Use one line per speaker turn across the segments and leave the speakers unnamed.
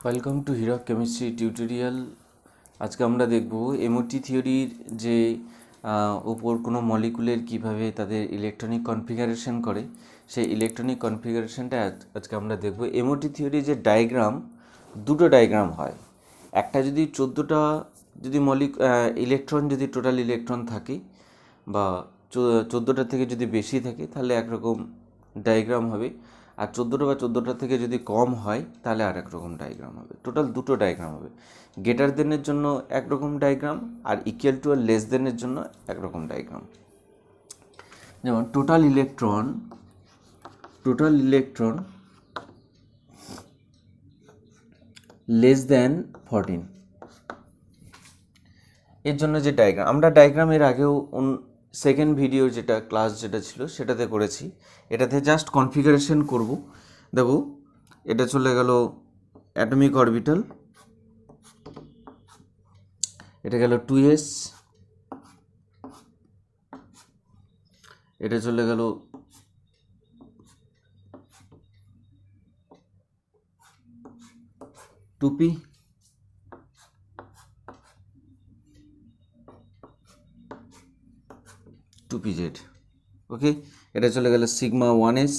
Welcome to hero chemistry tutorial. আজকে আমরা দেখব এমওটি থিওরির যে উপর কোনো মলিকুলের কিভাবে তাদের ইলেকট্রনিক কনফিগারেশন করে সেই ইলেকট্রনিক কনফিগারেশনটা আজকে আমরা দেখব। এমওটি থিওরি যে ডায়াগ্রাম, দুটো ডায়াগ্রাম হয়। একটা যদি 14টা যদি ইলেকট্রন যদি টোটাল ইলেকট্রন থাকে বা 14টা থেকে যদি বেশি থাকে তাহলে একরকম ডায়াগ্রাম হবে, আর 14টা বা 14টা থেকে যদি কম হয় তাহলে আর এক রকম ডায়াগ্রাম হবে। টোটাল দুটো ডায়াগ্রাম হবে, গ্রেটার দেনের জন্য একরকম ডায়াগ্রাম আর ইকুয়াল টু আর লেস দেনের জন্য একরকম ডায়াগ্রাম। যেমন টোটাল ইলেকট্রন লেস দেন 14, এর জন্য যে ডায়াগ্রাম, আমরা ডায়াগ্রাম এর আগেও সেকেন্ড ভিডিও যেটা ক্লাস যেটা ছিল সেটাতে করেছি। এটাতে জাস্ট কনফিগারেশন করব। দেখো এটা চলে গেল অ্যাটমিক অরবিটাল, এটা গেল 2s, এটা চলে গেল 2p, 2pz। ওকে, এটা চলে গেল sigma 1s,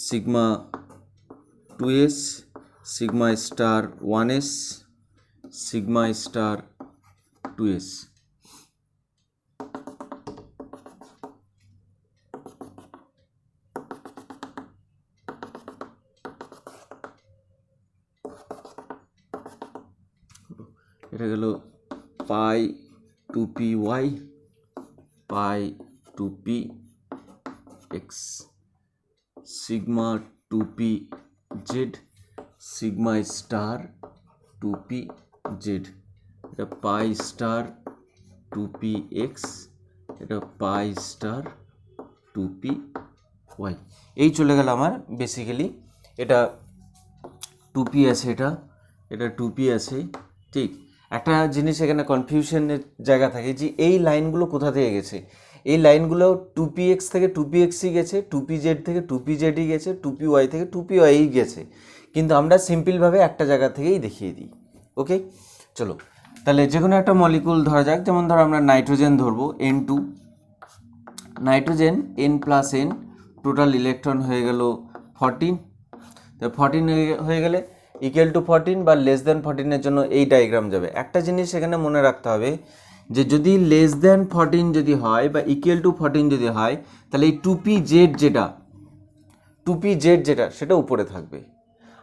sigma 2s, sigma star 1s, sigma star 2s। এটা গেল পাই 2py, পাই 2px, sigma 2pz, sigma star 2pz, এটা পাই স্টার 2px, এটা পাই স্টার 2py। এই চলে গেল আমার বেসিক্যালি। এটা 2p আছে, এটা 2p আছে। ঠিক, একটা জিনিস এখানে কনফিউশনের জায়গা থাকে যে এই লাইনগুলো কোথা থেকে গেছে। এই লাইনগুলো 2px থেকে 2pxই গেছে, 2pz থেকে 2pzই গেছে, 2py থেকে 2pyই গেছে, কিন্তু আমরা সিম্পলভাবে একটা জায়গা থেকেই দেখিয়ে দিই। ওকে, চলো তাহলে যে কোনো একটা মলিকুল ধরা যাক। যেমন ধরো আমরা নাইট্রোজেন ধরবো, N2, nitrogen N+N, total electron হয়ে গেল 14। তো 14 হয়ে গেলে ইকুয়াল টু 14 বা লেস দেন 14-এর জন্য এই ডায়াগ্রাম যাবে। একটা জিনিস এখানে মনে রাখতে হবে যে যদি লেস দেন 14 যদি হয় বা ইকুয়াল টু 14 যদি হয় তাহলে এই 2pz যেটা সেটা উপরে থাকবে,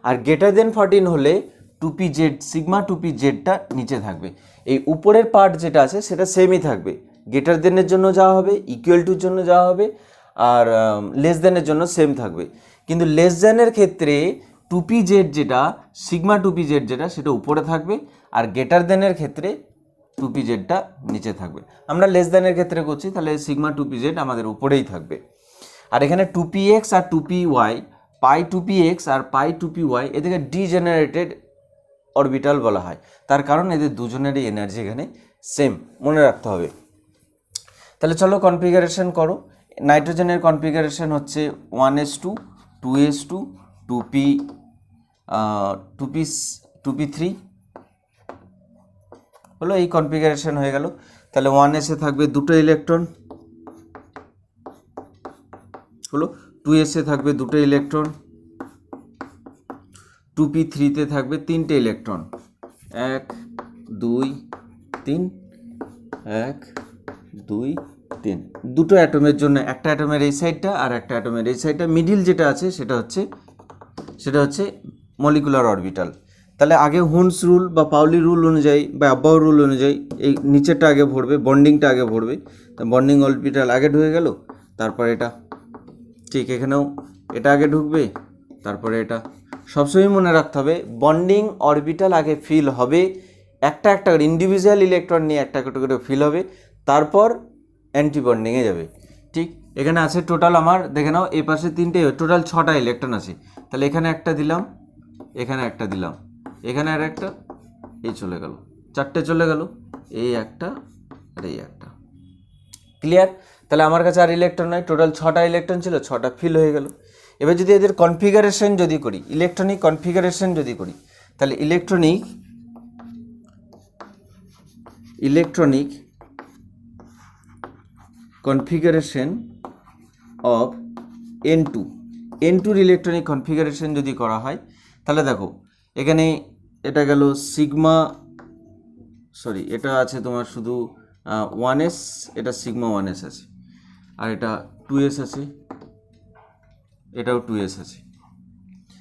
আর গ্রেটার দেন 14 হলে 2pz, সিগমা 2pzটা নিচে থাকবে। এই উপরের পার্ট যেটা আছে সেটা সেমই থাকবে, গ্রেটার দেনের জন্য যাওয়া হবে, ইকুয়াল টুর জন্য যাওয়া হবে, আর লেস দেনের জন্য সেম থাকবে। কিন্তু লেস দেনের ক্ষেত্রে 2pz যেটা, সিগমা 2pz যেটা সেটা উপরে থাকবে, আর গ্রেটার দেনের ক্ষেত্রে 2pzটা নিচে থাকবে। আমরা লেস দেনের ক্ষেত্রে করছি, তাহলে সিগমা 2pz আমাদের উপরেই থাকবে। আর এখানে 2px আর 2py, পাই 2px আর পাই 2py, এদেরকে ডিজেনারেটেড অরবিটাল বলা হয়, তার কারণ এদের দুজনেরই এনার্জি এখানে সেম, মনে রাখতে হবে। তাহলে চলো কনফিগারেশন করো। নাইট্রোজেনের কনফিগারেশন হচ্ছে 1s2, 2s2, 2p3 হলো, এই কনফিগারেশন হয়ে গেল। তাহলে 1s-এ থাকবে দুটো ইলেকট্রন হলো, 2s-এ থাকবে দুটো ইলেকট্রন, 2p3-তে থাকবে তিনটে ইলেকট্রন, 1 2 3, 1 2 3, দুটো অ্যাটমের জন্য, একটা অ্যাটমের এই সাইডটা আর একটা অ্যাটমের এই সাইডটা, মিডিল যেটা আছে সেটা হচ্ছে মলিকুলার অরবিটাল। তাহলে আগে হুনস রুল বা পাউলি রুল অনুযায়ী বা অ্যাবাউ রুল অনুযায়ী এই নিচেরটা আগে ভরবে, বন্ডিংটা আগে ভরবে। তা বন্ডিং অরবিটাল আগে ঢুকে গেল, তারপর এটা, ঠিক এখানেও এটা আগে ঢুকবে, তারপরে এটা। সবসময় মনে রাখতে হবে বন্ডিং অরবিটাল আগে ফিল হবে, একটা একটা করে ইন্ডিভিজুয়াল ইলেকট্রন নিয়ে একটা একটা করে ফিল হবে, তারপর অ্যান্টি বন্ডিংয়ে যাবে। ঠিক, এখানে আছে টোটাল আমার দেখে নাও, এই পাশে তিনটে, টোটাল 6টা ইলেকট্রন আছে। তাহলে এখানে একটা দিলাম, এখানে একটা দিলাম, এখানে আর একটা, এই চলে গেল, 4টে চলে গেল, এই একটা আর এই একটা। ক্লিয়ার? তাহলে আমার কাছে আর ইলেকট্রন নয়, টোটাল 6টা ইলেকট্রন ছিল, 6টা ফিল হয়ে গেল। এবার যদি এদের কনফিগারেশন যদি করি, ইলেকট্রনিক কনফিগারেশন যদি করি, তাহলে electronic configuration of N2 electronic configuration যদি করা হয়, তাহলে দেখো এখানে এটা গেল সিগমা, সরি এটা আছে তোমার শুধু 1s, এটা সিগমা 1s আছে, আর এটা 2s আছে, এটাও 2s আছে।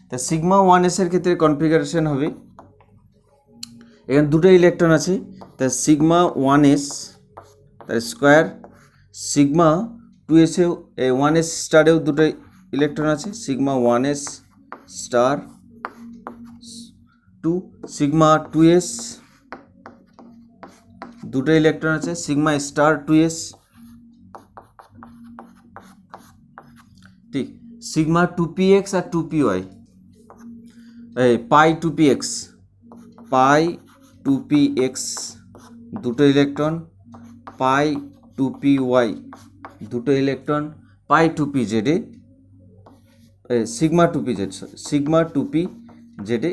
তা সিগমা 1s এর ক্ষেত্রে কনফিগারেশন হবে, এখানে দুটো ইলেকট্রন আছে, তা সিগমা 1s তার স্কোয়ার, সিগমা 2s এও 1s স্টারেও দুটো ইলেকট্রন আছে, sigma 1s star 2, sigma 2s দুটো ইলেকট্রন আছে, সিগমা স্টার 2s, ঠিক, সিগমা 2px আর 2py, পাই 2px দুটো ইলেকট্রন, পাই 2py দুটো ইলেকট্রন, পাই 2pz sigma 2pz sigma 2pz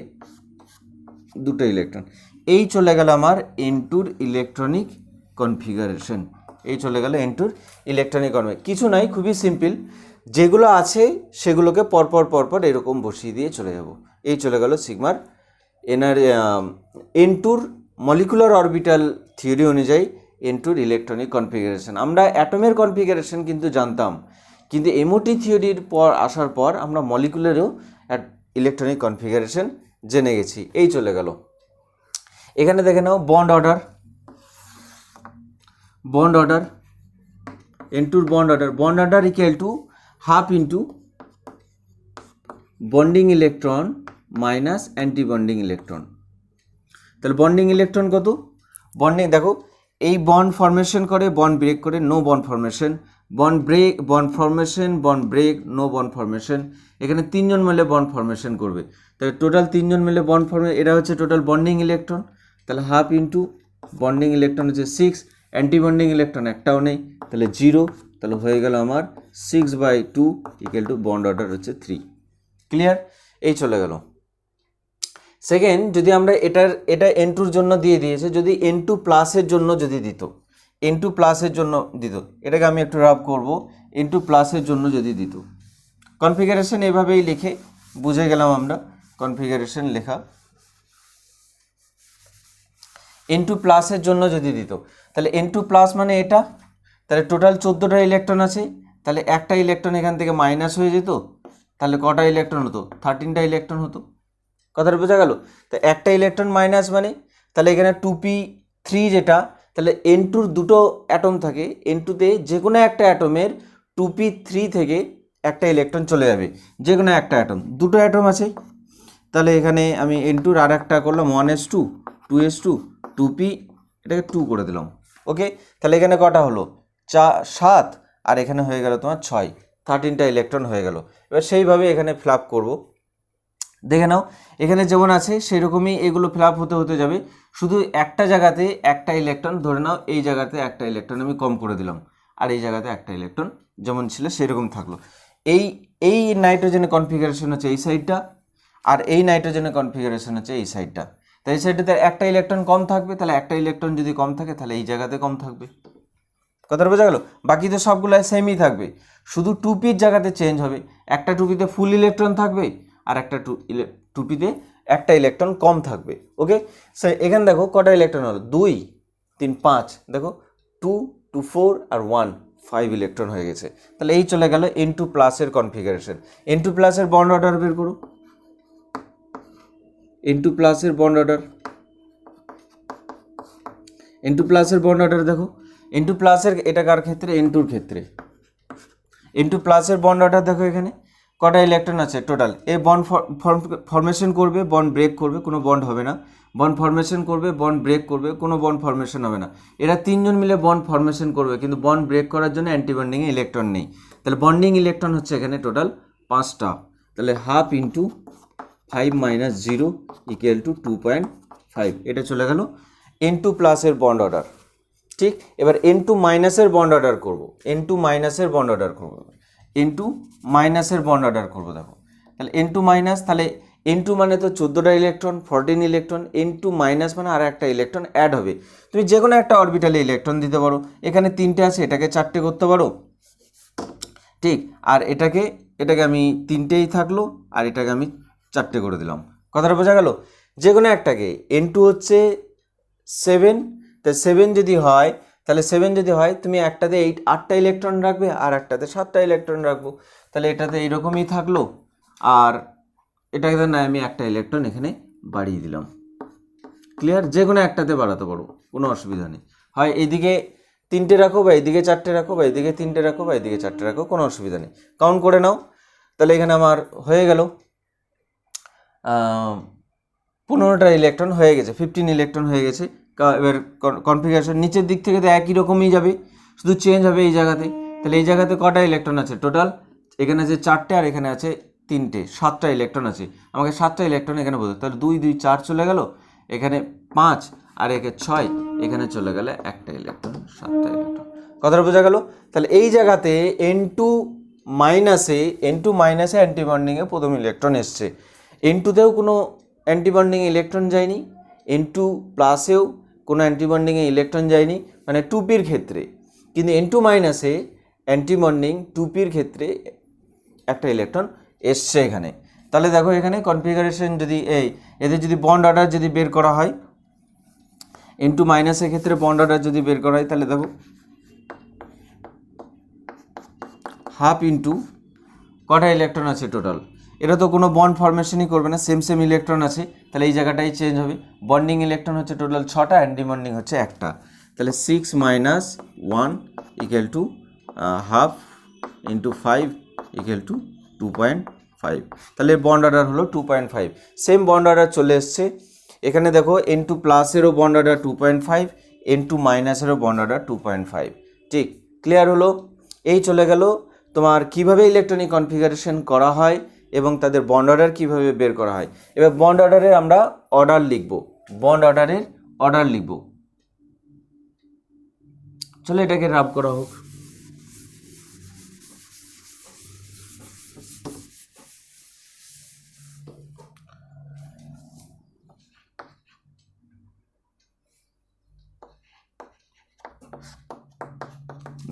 দুটো ইলেকট্রন। এই চলে গেল আমার N2 ইলেকট্রনিক কনফিগারেশন, এই চলে গেল N2 ইলেকট্রনিক কনফিগারেশন। কিছু নাই, খুবই সিম্পল, যেগুলো আছে সেগুলোকে পরপর এরকম বসিয়ে দিয়ে চলে যাব। এই চলে গেল সিগমার N2 মলিকুলার অরবিটাল থিওরি অনুযায়ী N2 ইলেকট্রনিক কনফিগারেশন। আমরা অ্যাটমের কনফিগারেশন কিন্তু জানতাম, কিন্তু এমওটি থিওরির পর আসার পর আমরা মলিকুলারেও ইলেকট্রনিক কনফিগারেশন জেনে গেছি। এই চলে গেল, এখানে দেখে নাও bond order N2 bond order equal to half into bonding electron minus anti bonding electron. তাহলে বন্ডিং ইলেকট্রন কত? বন্ডিং দেখো, এই বন্ড ফরমেশন করে, বন্ড ব্রেক করে, no bond formation, bond break, bond formation, bond break, no bond formation. এখানে 3 জন মিলে bond formation করবে, তাহলে টোটাল 3 জন মিলে বন্ড ফরমেশন, এটা হচ্ছে টোটাল বন্ডিং ইলেকট্রন। তাহলে হাফ ইন্টু বন্ডিং ইলেকট্রন হচ্ছে 6, অ্যান্টি বন্ডিং ইলেকট্রন একটাও নেই, তাহলে 0, তাহলে হয়ে গেল আমার 6/2 ইকুয়াল টু বন্ড অর্ডার হচ্ছে 3। ক্লিয়ার? এই চলে গেল। সেকেন্ড, যদি আমরা এটা N2 জন্য দিয়ে দিয়েছে, যদি N2 প্লাসের জন্য যদি দিত, N2 প্লাসের জন্য দিত, এটাকে আমি একটু রাব করব, N2 প্লাসের জন্য যদি দিত, কনফিগারেশন এভাবেই লিখে বুঝে গেলাম আমরা কনফিগারেশন লেখা। N2 প্লাসের জন্য যদি দিত, তাহলে N2 প্লাস মানে এটা, তাহলে টোটাল 14টা ইলেকট্রন আছে, তাহলে একটা ইলেকট্রন এখান থেকে মাইনাস হয়ে যেত, তাহলে কটা ইলেকট্রন হতো? 13টা ইলেকট্রন হতো। কথাটা বোঝা গেল? তো একটা ইলেকট্রন মাইনাস মানে, তাহলে এখানে 2p3 যেটা, তাহলে N2-র দুটো অ্যাটম থাকে, N2-তে যে কোনো একটা অ্যাটমের 2p3 থেকে একটা ইলেকট্রন চলে যাবে, যে কোনো একটা অ্যাটম, দুটো অ্যাটম আছে, তাহলে এখানে আমি N2-র আর একটা করলাম 1s2 2s2 2p, এটাকে 2 করে দিলাম। ওকে, তাহলে এখানে কটা হলো? 7, আর এখানে হয়ে গেল তোমার 6, 13টা ইলেকট্রন হয়ে গেল। এবার সেইভাবে এখানে ফিল আপ করবো, দেখে নাও এখানে যেমন আছে সেই রকমই এগুলো ফিল আপ হতে যাবে, শুধু একটা জায়গাতে একটা ইলেকট্রন, ধরে নাও এই জায়গাতে একটা ইলেকট্রন আমি কম করে দিলাম, আর এই জায়গাতে একটা ইলেকট্রন যেমন ছিল সেরকম থাকলো। এই নাইট্রোজেনের কনফিগারেশন হচ্ছে এই সাইডটা, আর এই নাইট্রোজেনের কনফিগারেশন হচ্ছে এই সাইডটা। তাই এই সাইডটাতে একটা ইলেকট্রন কম থাকবে, তাহলে একটা ইলেকট্রন যদি কম থাকে তাহলে এই জায়গাতে কম থাকবে। কথাটা বোঝা গেল? বাকি তো সবগুলো সেমই থাকবে, শুধু 2pর জায়গাতে চেঞ্জ হবে, একটা 2pতে ফুল ইলেকট্রন থাকবে, আর একটা 2pতে একটা ইলেকট্রন কম থাকবে। ওকে, সো এখানে দেখো কটা ইলেকট্রন হলো, 2 3 5, দেখো 2 2 4 আর 1 5 ইলেকট্রন হয়ে গেছে। তাহলে এই চলে গেল N2 প্লাসের কনফিগারেশন। N2 প্লাসের বন্ড অর্ডার বের করো, N2 প্লাসের বন্ড অর্ডার, N2 প্লাসের বন্ড অর্ডার দেখো, N2 প্লাসের, এটা কার ক্ষেত্রে? N2-র ক্ষেত্রে। N2 প্লাসের বন্ড অর্ডার দেখো এখানে কটা ইলেকট্রন আছে টোটাল, এ বন্ড ফরমেশন করবে, বন্ড ব্রেক করবে, কোনো বন্ড হবে না, বন্ড ফরমেশন করবে, বন্ড ব্রেক করবে, কোনো বন্ড ফরমেশন হবে না। এরা 3 জন মিলে বন্ড ফরমেশন করবে, কিন্তু বন্ড ব্রেক করার জন্য অ্যান্টি বন্ডিংয়ে ইলেকট্রন নেই। তাহলে বন্ডিং ইলেকট্রন হচ্ছে এখানে টোটাল 5টা, তাহলে half into 5 minus 0 equal to 2.5, এটা চলে গেল N2 প্লাসের বন্ড অর্ডার। ঠিক, এবার N2 মাইনাসের বন্ড অর্ডার করবো, N2 মাইনাসের বন্ড অর্ডার করবো, N2 মাইনাসের বন্ড অর্ডার করবো। দেখো তাহলে N2 মাইনাস, তাহলে N2 মানে তো 14টা ইলেকট্রন, 14 ইলেকট্রন, N2 মাইনাস মানে আর একটা ইলেকট্রন অ্যাড হবে। তুমি যে কোনো একটা অরবিটালে ইলেকট্রন দিতে পারো, এখানে 3টে আছে, এটাকে 4টে করতে পারো, ঠিক, আর এটাকে আমি 3টেই থাকলো, আর এটাকে আমি 4টে করে দিলাম। কথাটা বোঝা গেল? যে কোনো একটাকে, N2 হচ্ছে 7, তা 7 যদি হয়, তাহলে 7 যদি হয় তুমি একটাতে 8টা ইলেকট্রন রাখবে, আর একটাতে 7টা ইলেকট্রন রাখবো, তাহলে এটাতে এইরকমই থাকলো, আর এটাকে না আমি একটা ইলেকট্রন এখানে বাড়িয়ে দিলাম। ক্লিয়ার? যে কোনো একটাতে বাড়াতে পারো, কোনো অসুবিধা নেই। হয় এইদিকে 3টে রাখো, বা এইদিকে 4টে রাখো, বা এইদিকে 3টে রাখো, বা এইদিকে 4টে রাখো, কোনো অসুবিধা নেই। কাউন্ট করে নাও। তাহলে এখানে আমার হয়ে গেল 15টা ইলেকট্রন হয়ে গেছে, 15 ইলেকট্রন হয়ে গেছে। এবার কনফিগারেশন নিচের দিক থেকে তো একই রকমই যাবে, শুধু চেঞ্জ হবে এই জায়গাতে। তাহলে এই জায়গাতে কটা ইলেকট্রন আছে টোটাল? এখানে আছে 4টে, আর এখানে আছে 3টে, 7টা ইলেকট্রন আছে। আমাকে 7টা ইলেকট্রন এখানে বলতে, তাহলে 2 2 4 চলে গেল, এখানে 5, আর একে 6, এখানে চলে গেলে একটা ইলেকট্রন, 7টা ইলেকট্রন। কথাটা বোঝা গেল? তাহলে এই জায়গাতে N2 মাইনাসে অ্যান্টিবন্ডিংয়ে প্রথম ইলেকট্রন এসছে, N2তেও কোনো অ্যান্টিবন্ডিং ইলেকট্রন যায়নি, N2 প্লাসেও কোনো অ্যান্টিবন্ডিংয়ে ইলেকট্রন যায়নি, মানে 2p ক্ষেত্রে। কিন্তু N2 মাইনাসে অ্যান্টিবন্ডিং 2p ক্ষেত্রে একটা ইলেকট্রন এসছে এখানে। তাহলে দেখো এখানে কনফিগারেশন যদি এদের যদি বন্ড অর্ডার যদি বের করা হয়, N2 মাইনাসের ক্ষেত্রে বন্ড অর্ডার যদি বের করা হয়, তাহলে দেখো হাফ ইন্টু কটা ইলেকট্রন আছে টোটাল? এটা তো কোনো বন্ড ফরমেশনই করবে না, সেম ইলেকট্রন আছে, তাহলে এই জায়গাটাই চেঞ্জ হবে। বন্ডিং ইলেকট্রন হচ্ছে টোটাল 6টা, অ্যান্টিবন্ডিং হচ্ছে একটা, তাহলে 6 minus 1 equal to half into 5 equal to 2.5। তাহলে বন্ড অর্ডার হলো 2.5। সেম বন্ড অর্ডার চলে এসছে এখানে। দেখো N2 প্লাসেরও বন্ড অর্ডার 2.5, N2 মাইনাসেরও বন্ড অর্ডার 2.5। ঠিক, ক্লিয়ার হলো? এই চলে গেল তোমার কিভাবে ইলেকট্রনিক কনফিগারেশন করা হয় এবং তাদের বন্ড অর্ডার কীভাবে বের করা হয়। এবার বন্ড অর্ডারের আমরা অর্ডার লিখব, বন্ড অর্ডারের অর্ডার লিখব। চলো এটাকে রাব করা হোক।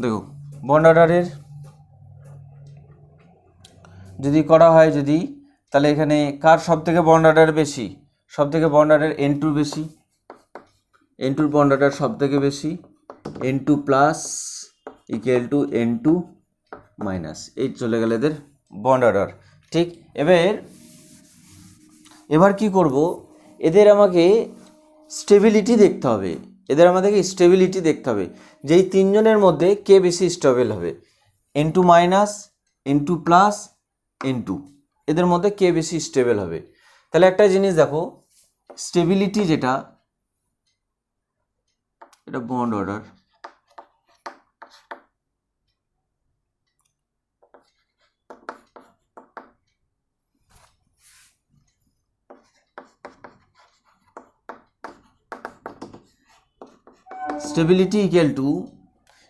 দেখো বন্ড অর্ডারের যদি করা হয়, যদি তাহলে এখানে কার সব থেকে বন্ড অর্ডার বেশি? সব থেকে বন্ড অর্ডার N2 বেশি, N2 বন্ড অর্ডার সব থেকে বেশি, N2 plus equal to N2 minus, এই চলে গেল এদের বন্ড অর্ডার। ঠিক, এবার কি করব, এদের আমাকে স্টেবিলিটি দেখতে হবে, আমাদেরকে স্টেবিলিটি দেখতে হবে, যেই তিনজনের মধ্যে কে বেশি স্টেবল হবে। N2 minus, N2 plus, N2, এদের মধ্যে কে বেশি স্টেবল হবে। তাহলে একটা জিনিস দেখো, স্টেবিলিটি যেটা, এটা bond order, stability equal to,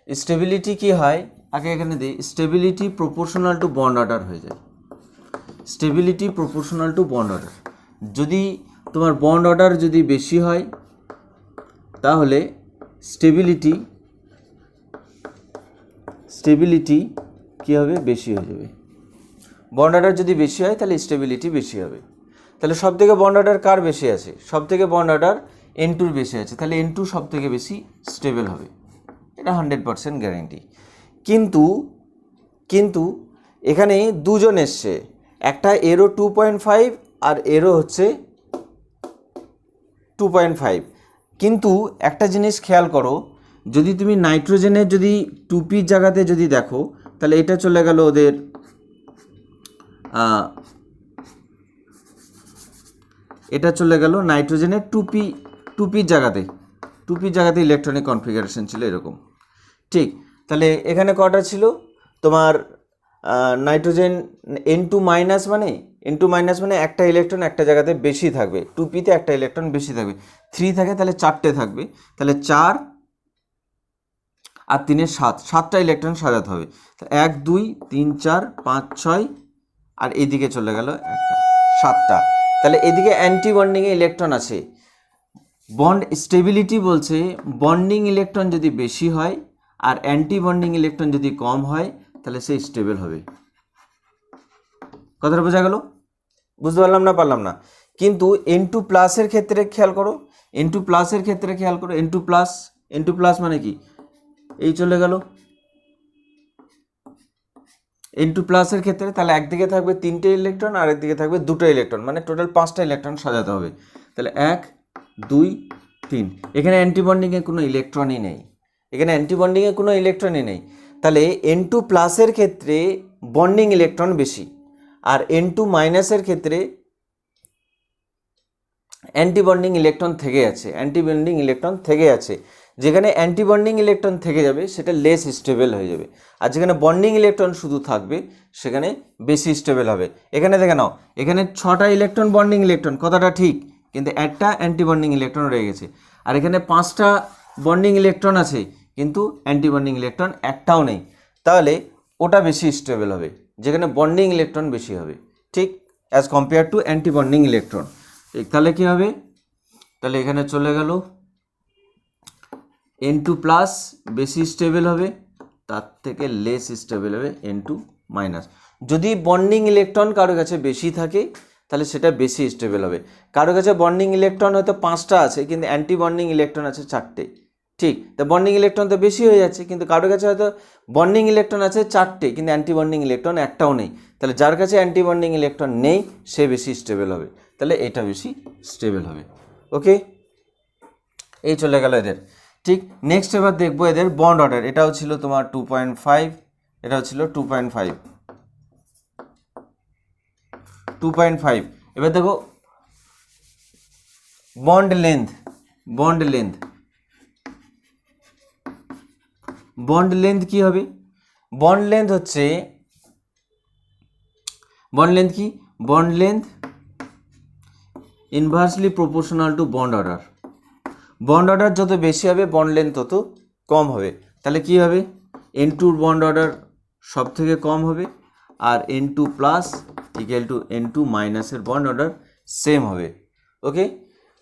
stability কি হয় আগে এখানে দিই, stability proportional to bond order হয়ে যায়। Stability proportional to bond order, যদি তোমার বন্ড অর্ডার যদি বেশি হয় তাহলে স্টেবিলিটি কী হবে? বেশি হয়ে যাবে। বন্ড অর্ডার যদি বেশি হয় তাহলে স্টেবিলিটি বেশি হবে। তাহলে সব থেকে বন্ড অর্ডার কার বেশি আছে? সব থেকে বন্ড অর্ডার N2-র বেশি আছে, তাহলে N2 সব থেকে বেশি স্টেবল হবে, এটা 100% গ্যারেন্টি। কিন্তু এখানে দুজন এসছে, একটা এরও 2.5 আর এরও হচ্ছে 2.5। কিন্তু একটা জিনিস খেয়াল করো, যদি তুমি নাইট্রোজেনের যদি 2p জায়গাতে যদি দেখো, তাহলে এটা চলে গেল ওদের এটা চলে গেল নাইট্রোজেনের 2p জায়গাতে, ইলেকট্রনিক কনফিগারেশন ছিল এরকম। ঠিক, তাহলে এখানে কটা ছিল তোমার? নাইট্রোজেন N2 মাইনাস মানে একটা ইলেকট্রন একটা জায়গাতে বেশি থাকবে, 2pতে একটা ইলেকট্রন বেশি থাকবে, 3 থাকে তাহলে 4টে থাকবে, তাহলে 4 আর 3 7টা ইলেকট্রন সাজাতে হবে। 1 2 3 4 5 6 আর এদিকে চলে গেল একটা 7টা। তাহলে এদিকে অ্যান্টি বন্ডিংয়ে ইলেকট্রন আছে। বন্ড স্টেবিলিটি বলছে বন্ডিং ইলেকট্রন যদি বেশি হয় আর অ্যান্টি বন্ডিং ইলেকট্রন যদি কম হয় তাহলে সে স্টেবল হবে। কথাটা বোঝা গেল? বুঝতে পারলাম না পারলাম না? কিন্তু N2 প্লাসের ক্ষেত্রে খেয়াল করো, N2 প্লাসের ক্ষেত্রে খেয়াল করো, N2 প্লাস মানে কি? এই চলে গেল N2 প্লাসের ক্ষেত্রে। তাহলে একদিকে থাকবে 3টে ইলেকট্রন আর একদিকে থাকবে 2টো ইলেকট্রন, মানে টোটাল 5টা ইলেকট্রন সাজাতে হবে। তাহলে 1 2 3। এখানে অ্যান্টিবন্ডিংয়ে কোনো ইলেকট্রনই নেই, এখানে অ্যান্টিবন্ডিংয়ে কোনো ইলেকট্রনই নেই। তাহলে N2 প্লাসের ক্ষেত্রে বন্ডিং ইলেকট্রন বেশি আর N2 মাইনাসের ক্ষেত্রে অ্যান্টিবন্ডিং ইলেকট্রন থেকে আছে, অ্যান্টিবন্ডিং ইলেকট্রন থেকে আছে। যেখানে অ্যান্টিবন্ডিং ইলেকট্রন থেকে যাবে সেটা লেস স্টেবল হয়ে যাবে, আর যেখানে বন্ডিং ইলেকট্রন শুধু থাকবে সেখানে বেশি স্টেবল হবে। এখানে দেখে নাও, এখানে 6টা ইলেকট্রন বন্ডিং ইলেকট্রন, কথাটা ঠিক, কিন্তু একটা অ্যান্টিবন্ডিং ইলেকট্রন রয়ে গেছে। আর এখানে 5টা বন্ডিং ইলেকট্রন আছে কিন্তু অ্যান্টিবন্ডিং ইলেকট্রন একটাও নেই, তাহলে ওটা বেশি স্টেবল হবে যেখানে বন্ডিং ইলেকট্রন বেশি হবে, ঠিক, as compare to antibonding electron. তাহলে কী হবে? তাহলে এখানে চলে গেল N2 প্লাস বেশি স্টেবল হবে, তার থেকে লেস স্টেবল হবে N2 মাইনাস। যদি বন্ডিং ইলেকট্রন কারো কাছে বেশি থাকে তাহলে সেটা বেশি স্টেবল হবে। কারো কাছে বন্ডিং ইলেকট্রন হয়তো 5টা আছে কিন্তু অ্যান্টি বন্ডিং ইলেকট্রন আছে 4টে, ঠিক, তো বন্ডিং ইলেকট্রন তো বেশি হয়ে যাচ্ছে। কিন্তু কারো কাছে হয়তো বন্ডিং ইলেকট্রন আছে 4টে কিন্তু অ্যান্টি বন্ডিং ইলেকট্রন একটাও নেই, তাহলে যার কাছে অ্যান্টি বন্ডিং ইলেকট্রন নেই সে বেশি স্টেবল হবে, তাহলে এটা বেশি স্টেবল হবে। ওকে, এই চলে গেল এদের, ঠিক। নেক্সট এবার দেখবো এদের বন্ড অর্ডার। এটাও ছিল তোমার 2.5, এটাও ছিল 2.5। এবার দেখো বন্ড লেন্থ। বন্ড লেন্থ কি হবে? বন্ড লেন্থ হচ্ছে, বন্ড লেন্থ কি? Bond length inversely proportional to bond order. Bond order যত বেশি হবে বন্ড লেন্থ তত কম হবে। তাহলে কি হবে? N2 বন্ড অর্ডার সব থেকে কম হবে আর N2 plus equal to N2 মাইনাসের বন্ড অর্ডার সেম হবে। Okay,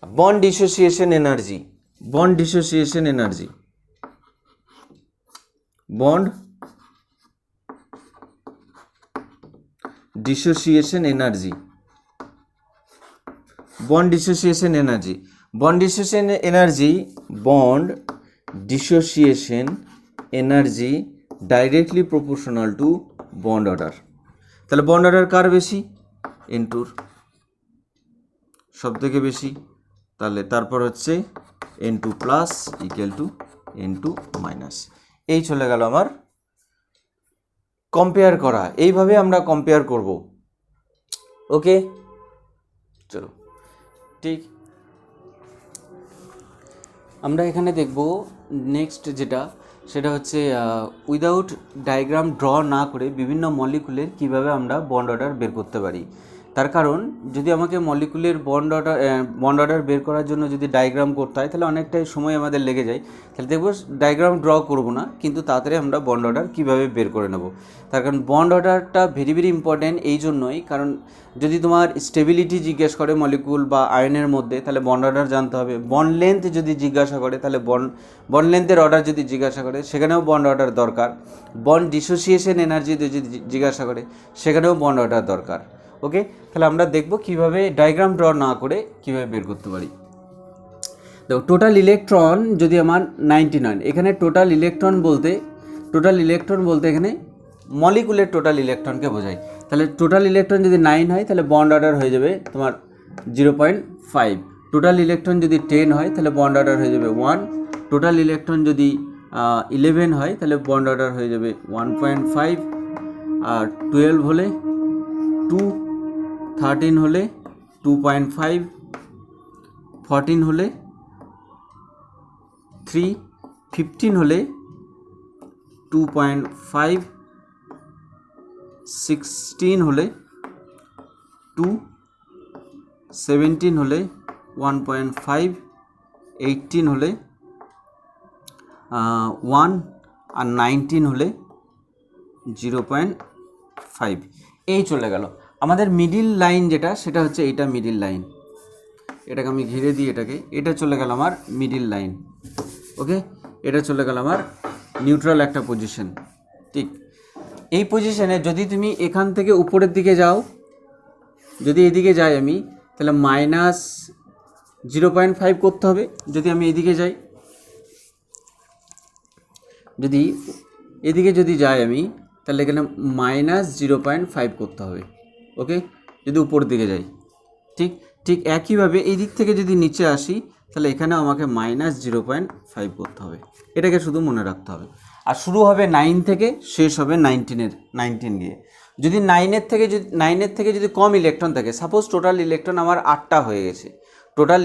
bond dissociation energy. Bond dissociation energy, bond dissociation energy, bond dissociation energy, bond dissociation energy, bond dissociation energy directly proportional to bond order. তাহলে bond order কার বেশি? N2 সব থেকে বেশি। তাহলে তারপর হচ্ছে N2 plus equal to N2 minus. এই চলে গেল আমার কম্পেয়ার করা। এইভাবে আমরা কম্পেয়ার করব। ওকে, চলো, ঠিক। আমরা এখানে দেখব নেক্সট যেটা, সেটা হচ্ছে উইদাউট ডায়াগ্রাম ড্র না করে বিভিন্ন মলিকুলের কিভাবে আমরা বন্ড অর্ডার বের করতে পারি। তার কারণ যদি আমাকে মলিকুলের বন্ড অর্ডার বের করার জন্য যদি ডায়াগ্রাম করতে হয় তাহলে অনেকটাই সময় আমাদের লেগে যায়। তাহলে দেখব ডায়াগ্রাম ড্র করব না, কিন্তু তাড়াতাড়ি আমরা বন্ড অর্ডার কীভাবে বের করে নেব। তার কারণ বন্ড অর্ডারটা ভেরি ভেরি ইম্পর্ট্যান্ট এই জন্যই, কারণ যদি তোমার স্টেবিলিটি জিজ্ঞেস করে মলিকুল বা আয়নের মধ্যে তাহলে বন্ড অর্ডার জানতে হবে। বন্ড লেন্থ যদি জিজ্ঞাসা করে তাহলে বন্ড লেন্থের অর্ডার যদি জিজ্ঞাসা করে সেখানেও বন্ড অর্ডার দরকার। বন্ড ডিসোসিয়েশন এনার্জি যদি জিজ্ঞাসা করে সেখানেও বন্ড অর্ডার দরকার। ওকে, তাহলে আমরা দেখব কিভাবে ডায়াগ্রাম ড্র না করে কিভাবে বের করতে পারি। দেখো টোটাল ইলেকট্রন যদি আমার 99, এখানে টোটাল ইলেকট্রন বলতে এখানে মলিকুলের টোটাল ইলেকট্রনকে বোঝায়। তাহলে টোটাল ইলেকট্রন যদি 9 হয় তাহলে বন্ড অর্ডার হয়ে যাবে তোমার 0.5। টোটাল ইলেকট্রন যদি 10 হয় তাহলে বন্ড অর্ডার হয়ে যাবে 1। টোটাল ইলেকট্রন যদি 11 হয় তাহলে বন্ড অর্ডার হয়ে যাবে 1.5। আর 12 হলে 2, 13 হলে 2.5, 14 হলে 3, 15 হলে 2.5, 16 হলে 2, 17 হলে 1.5, 18 হলে 1, আর 19 হলে 0.5। এই চলে গেল আমাদের মিডিল লাইন যেটা, সেটা হচ্ছে এইটা মিডিল লাইন। এটাকে আমি ঘিরে দিই এটাকে, এটা চলে গেল আমার মিডিল লাইন। ওকে, এটা চলে গেল আমার নিউট্রাল একটা পজিশন। ঠিক এই পজিশনে যদি তুমি এখান থেকে উপরের দিকে যাও, যদি এদিকে যাই আমি, তাহলে -0.5 করতে হবে। যদি আমি এদিকে যাই, যদি এদিকে যদি যাই আমি, তাহলে এখানে -0.5 করতে হবে। ওকে, যদি উপর দিকে যাই, ঠিক ঠিক একইভাবে এই দিক থেকে যদি নিচে আসি, তাহলে এখানে আমাকে -0.5 করতে হবে। এটাকে শুধু মনে রাখতে হবে। আর শুরু হবে 9 থেকে, শেষ হবে 19 গিয়ে। যদি 9 থেকে যদি কম ইলেকট্রন থাকে, সাপোজ টোটাল ইলেকট্রন আমার 8টা হয়ে গেছে, টোটাল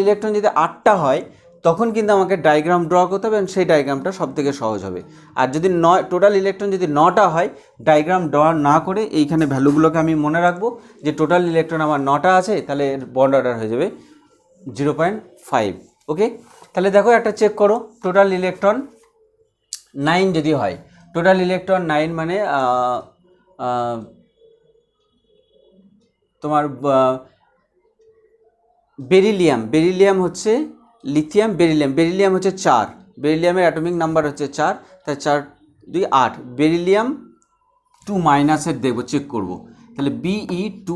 ইলেকট্রন যদি 8টা হয়, তখন কিন্তু আমাকে ডায়াগ্রাম ড্র করতে হবে এবং সেই ডায়াগ্রামটা সবথেকে সহজ হবে। আর যদি টোটাল ইলেকট্রন যদি 9টা হয়, ডায়াগ্রাম ড্র না করে এইখানে ভ্যালুগুলোকে আমি মনে রাখবো যে টোটাল ইলেকট্রন আমার 9টা আছে, তাহলে এর বন্ড অর্ডার হয়ে যাবে 0.5। ওকে, তাহলে দেখো একটা চেক করো, টোটাল ইলেকট্রন 9 যদি হয়, টোটাল ইলেকট্রন 9 মানে তোমার বেরিলিয়াম হচ্ছে লিথিয়াম, বেরিলিয়াম হচ্ছে 4, বেরিলিয়ামের অ্যাটমিক নাম্বার হচ্ছে 4, তাই 4 2 8। বেরিলিয়াম 2 মাইনাসের দেখবো, চেক করব। তাহলে Be2